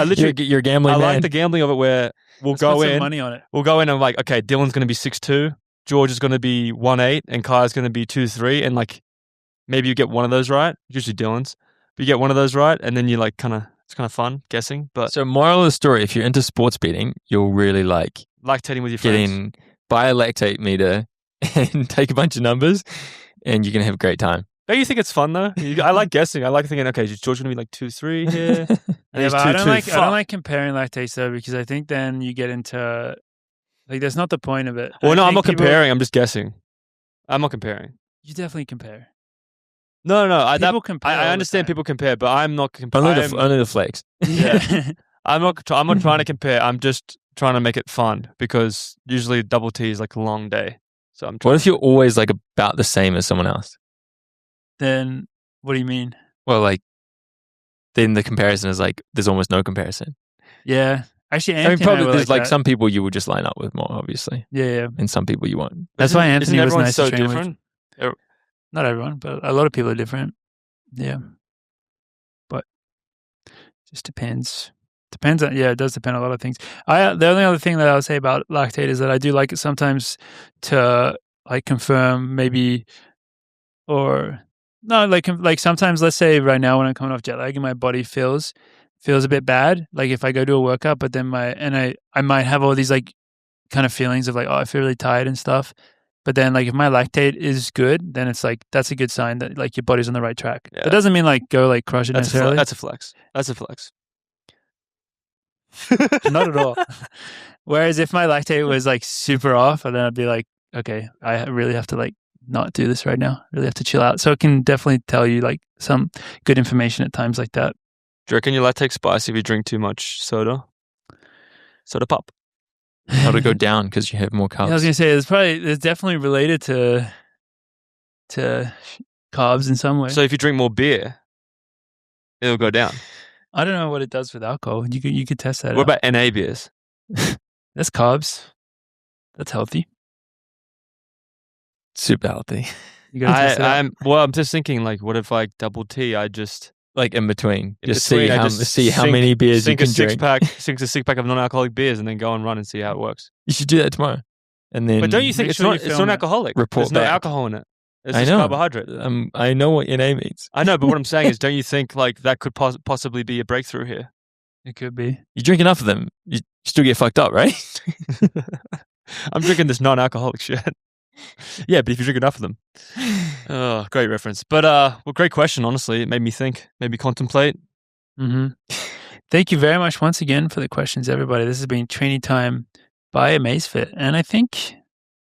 A: literally,
C: you're a gambling
A: I
C: man.
A: like the gambling of it where we'll
B: Let's
A: go
B: put some
A: in.
B: money on it.
A: We'll go in and like, okay, Dylan's going to be 6'2", George is going to be 1'8", and Kai's going to be 2'3", and like maybe you get one of those right. Usually Dylan's, but you get one of those right, and then you like it's kind of fun guessing. But
C: So moral of the story: if you're into sports betting, you'll really like
A: lactating with your
C: get
A: friends.
C: in, buy a lactate meter, and take a bunch of numbers, and you're gonna have a great time.
A: Don't you think it's fun though? I like guessing. I like thinking, okay, is George going to be like 2'3" here? And
B: Yeah,
A: he's
B: but I don't
A: 2'2".
B: I
A: Fuck.
B: don't like comparing lactates though, because I think then you get into like that's not the point of it.
A: Well,
B: I
A: no, I'm
B: think
A: not
B: people-
A: comparing. I'm just guessing. I'm not comparing.
B: You definitely compare.
A: No.
B: People compare. all
A: I
B: the
A: understand
B: time.
A: people compare, but I'm not comparing.
C: Only the flex.
A: Yeah. I'm not trying to compare. I'm just trying to make it fun because usually double T is like a long day. So I'm
C: What if you're always like about the same as someone else?
B: Then what do you mean?
C: Well, like then the comparison is like there's almost no comparison.
B: Yeah, actually,
C: I
B: Anthony
C: mean, probably
B: and I were
C: there's like
B: that.
C: some people you would just line up with more, obviously,
B: Yeah.
C: and some people you won't.
B: That's why Anthony
A: isn't
B: was
A: everyone
B: nice
A: so
B: to train with.
A: different?
B: Not everyone, but a lot of people are different. Yeah, but just depends. Depends on it does depend on a lot of things. The only other thing that I would say about lactate is that I do like it sometimes to like confirm maybe or no like sometimes let's say right now when I'm coming off jet lag and my body feels a bit bad, like if I go do a workout but then I might have all these like kind of feelings of like, oh, I feel really tired and stuff. But then, like, if my lactate is good, then it's like that's a good sign that like your body's on the right track.
A: Yeah.
B: That doesn't mean like go like crush it necessarily.
A: That's a flex. That's a flex.
B: Not at all. Whereas if my lactate was like super off, then I'd be like, okay, I really have to like not do this right now. Really have to chill out. So it can definitely tell you like some good information at times like that.
A: Do you reckon your lactate spikes if you drink too much soda? Soda pop.
C: How to go down because you have more carbs.
B: Yeah, I was gonna say it's definitely related to carbs in some way.
A: So if you drink more beer, it'll go down.
B: I don't know what it does with alcohol. You could test that.
A: What
B: out.
A: about NA beers?
B: That's carbs. That's healthy.
C: Super healthy.
B: You gotta test it out.
A: I'm just thinking like, what if like double T? I just
C: Like in between,
A: In
C: just
A: between, I
C: see how many beers you
A: sink
C: can
A: a six
C: drink.
A: pack, sink a 6-pack of non-alcoholic beers, and then go and run and see how it works.
C: You should do that tomorrow, and then.
A: But don't you think
B: make
A: it's
B: sure you
A: not? It's
B: film it.
A: non-alcoholic.
C: Report
A: There's no
C: back.
A: alcohol in it. It's
C: I
A: just
C: know.
A: carbohydrate.
C: I know what your name means.
A: I know, but what I'm saying is, don't you think like that could possibly be a breakthrough here?
B: It could be.
C: You drink enough of them, you still get fucked up, right?
A: I'm drinking this non-alcoholic shit. Yeah, but if you drink enough of them. Oh, great reference. But well, great question. Honestly, it made me think, made me contemplate.
B: Mm-hmm. Thank you very much once again for the questions, everybody. This has been Training Time by Amazfit, and I think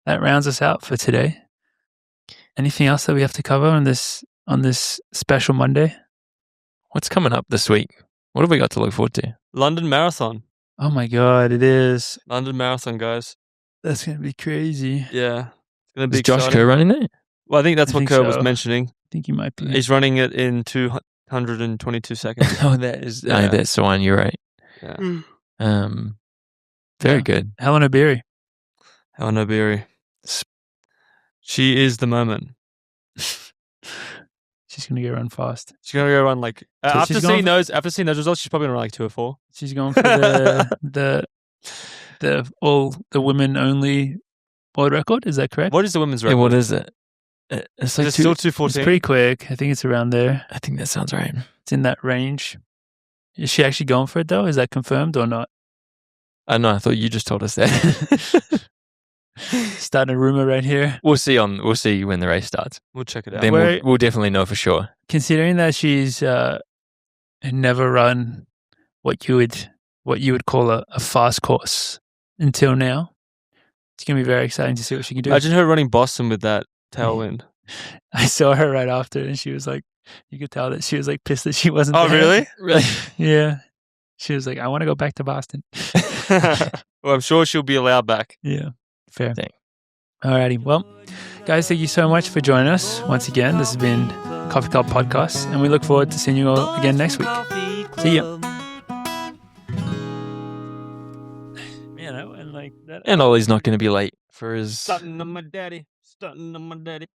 B: that rounds us out for today. Anything else that we have to cover on this special Monday?
C: What's coming up this week? What have we got to look forward to?
A: London Marathon.
B: Oh my God, it is.
A: London Marathon, guys.
B: That's gonna be crazy.
A: Yeah, it's gonna be
C: Is Josh
A: exciting.
C: Kerr running there?
A: Well, I think that's
B: I
A: what
B: think
A: Kerr was
B: so.
A: mentioning.
B: I think you might be.
A: He's running it in 222 seconds.
C: Oh, that is.
A: Yeah.
C: That's the one. You're right.
A: Yeah.
C: Very
B: Yeah.
C: good.
B: Helen O'Beary.
A: Helen O'Beary. She is the moment.
B: She's gonna go run fast.
A: She's gonna go run like
B: So
A: after
B: she's
A: seeing
B: going
A: those results. She's probably gonna run like 2 or 4.
B: She's going for the women only world record. Is that correct?
A: What is the women's
C: Yeah,
A: record?
C: what is it? It's
A: Is
C: like
A: it still
B: It's
A: 2:14?
B: pretty quick. I think it's around there.
C: I think that sounds right.
B: It's in that range. Is she actually going for it though? Is that confirmed or not?
C: No, I thought you just told us that.
B: Starting a rumor right here.
C: We'll see when the race starts.
A: We'll check it out.
C: Then
B: Where-
C: we'll definitely know for sure.
B: Considering that she's never run what you would call a fast course until now, it's gonna be very exciting to see what she can do.
A: Imagine her running Boston with that tailwind.
B: I saw her right after, and she was like, you could tell that she was like pissed that she wasn't.
A: Oh,
B: there.
A: really?
C: Really?
B: Yeah. She was like, I want to go back to Boston.
A: Well, I'm sure she'll be allowed back.
B: Yeah. Fair.
C: Dang.
B: Alrighty. Well, guys, thank you so much for joining us once again. This has been Coffee Club Podcast, and we look forward to seeing you all again next week. See ya. Man, that went like that.
C: And Ollie's not going to be late for his
A: Stunting on my daddy. Stunting on my daddy.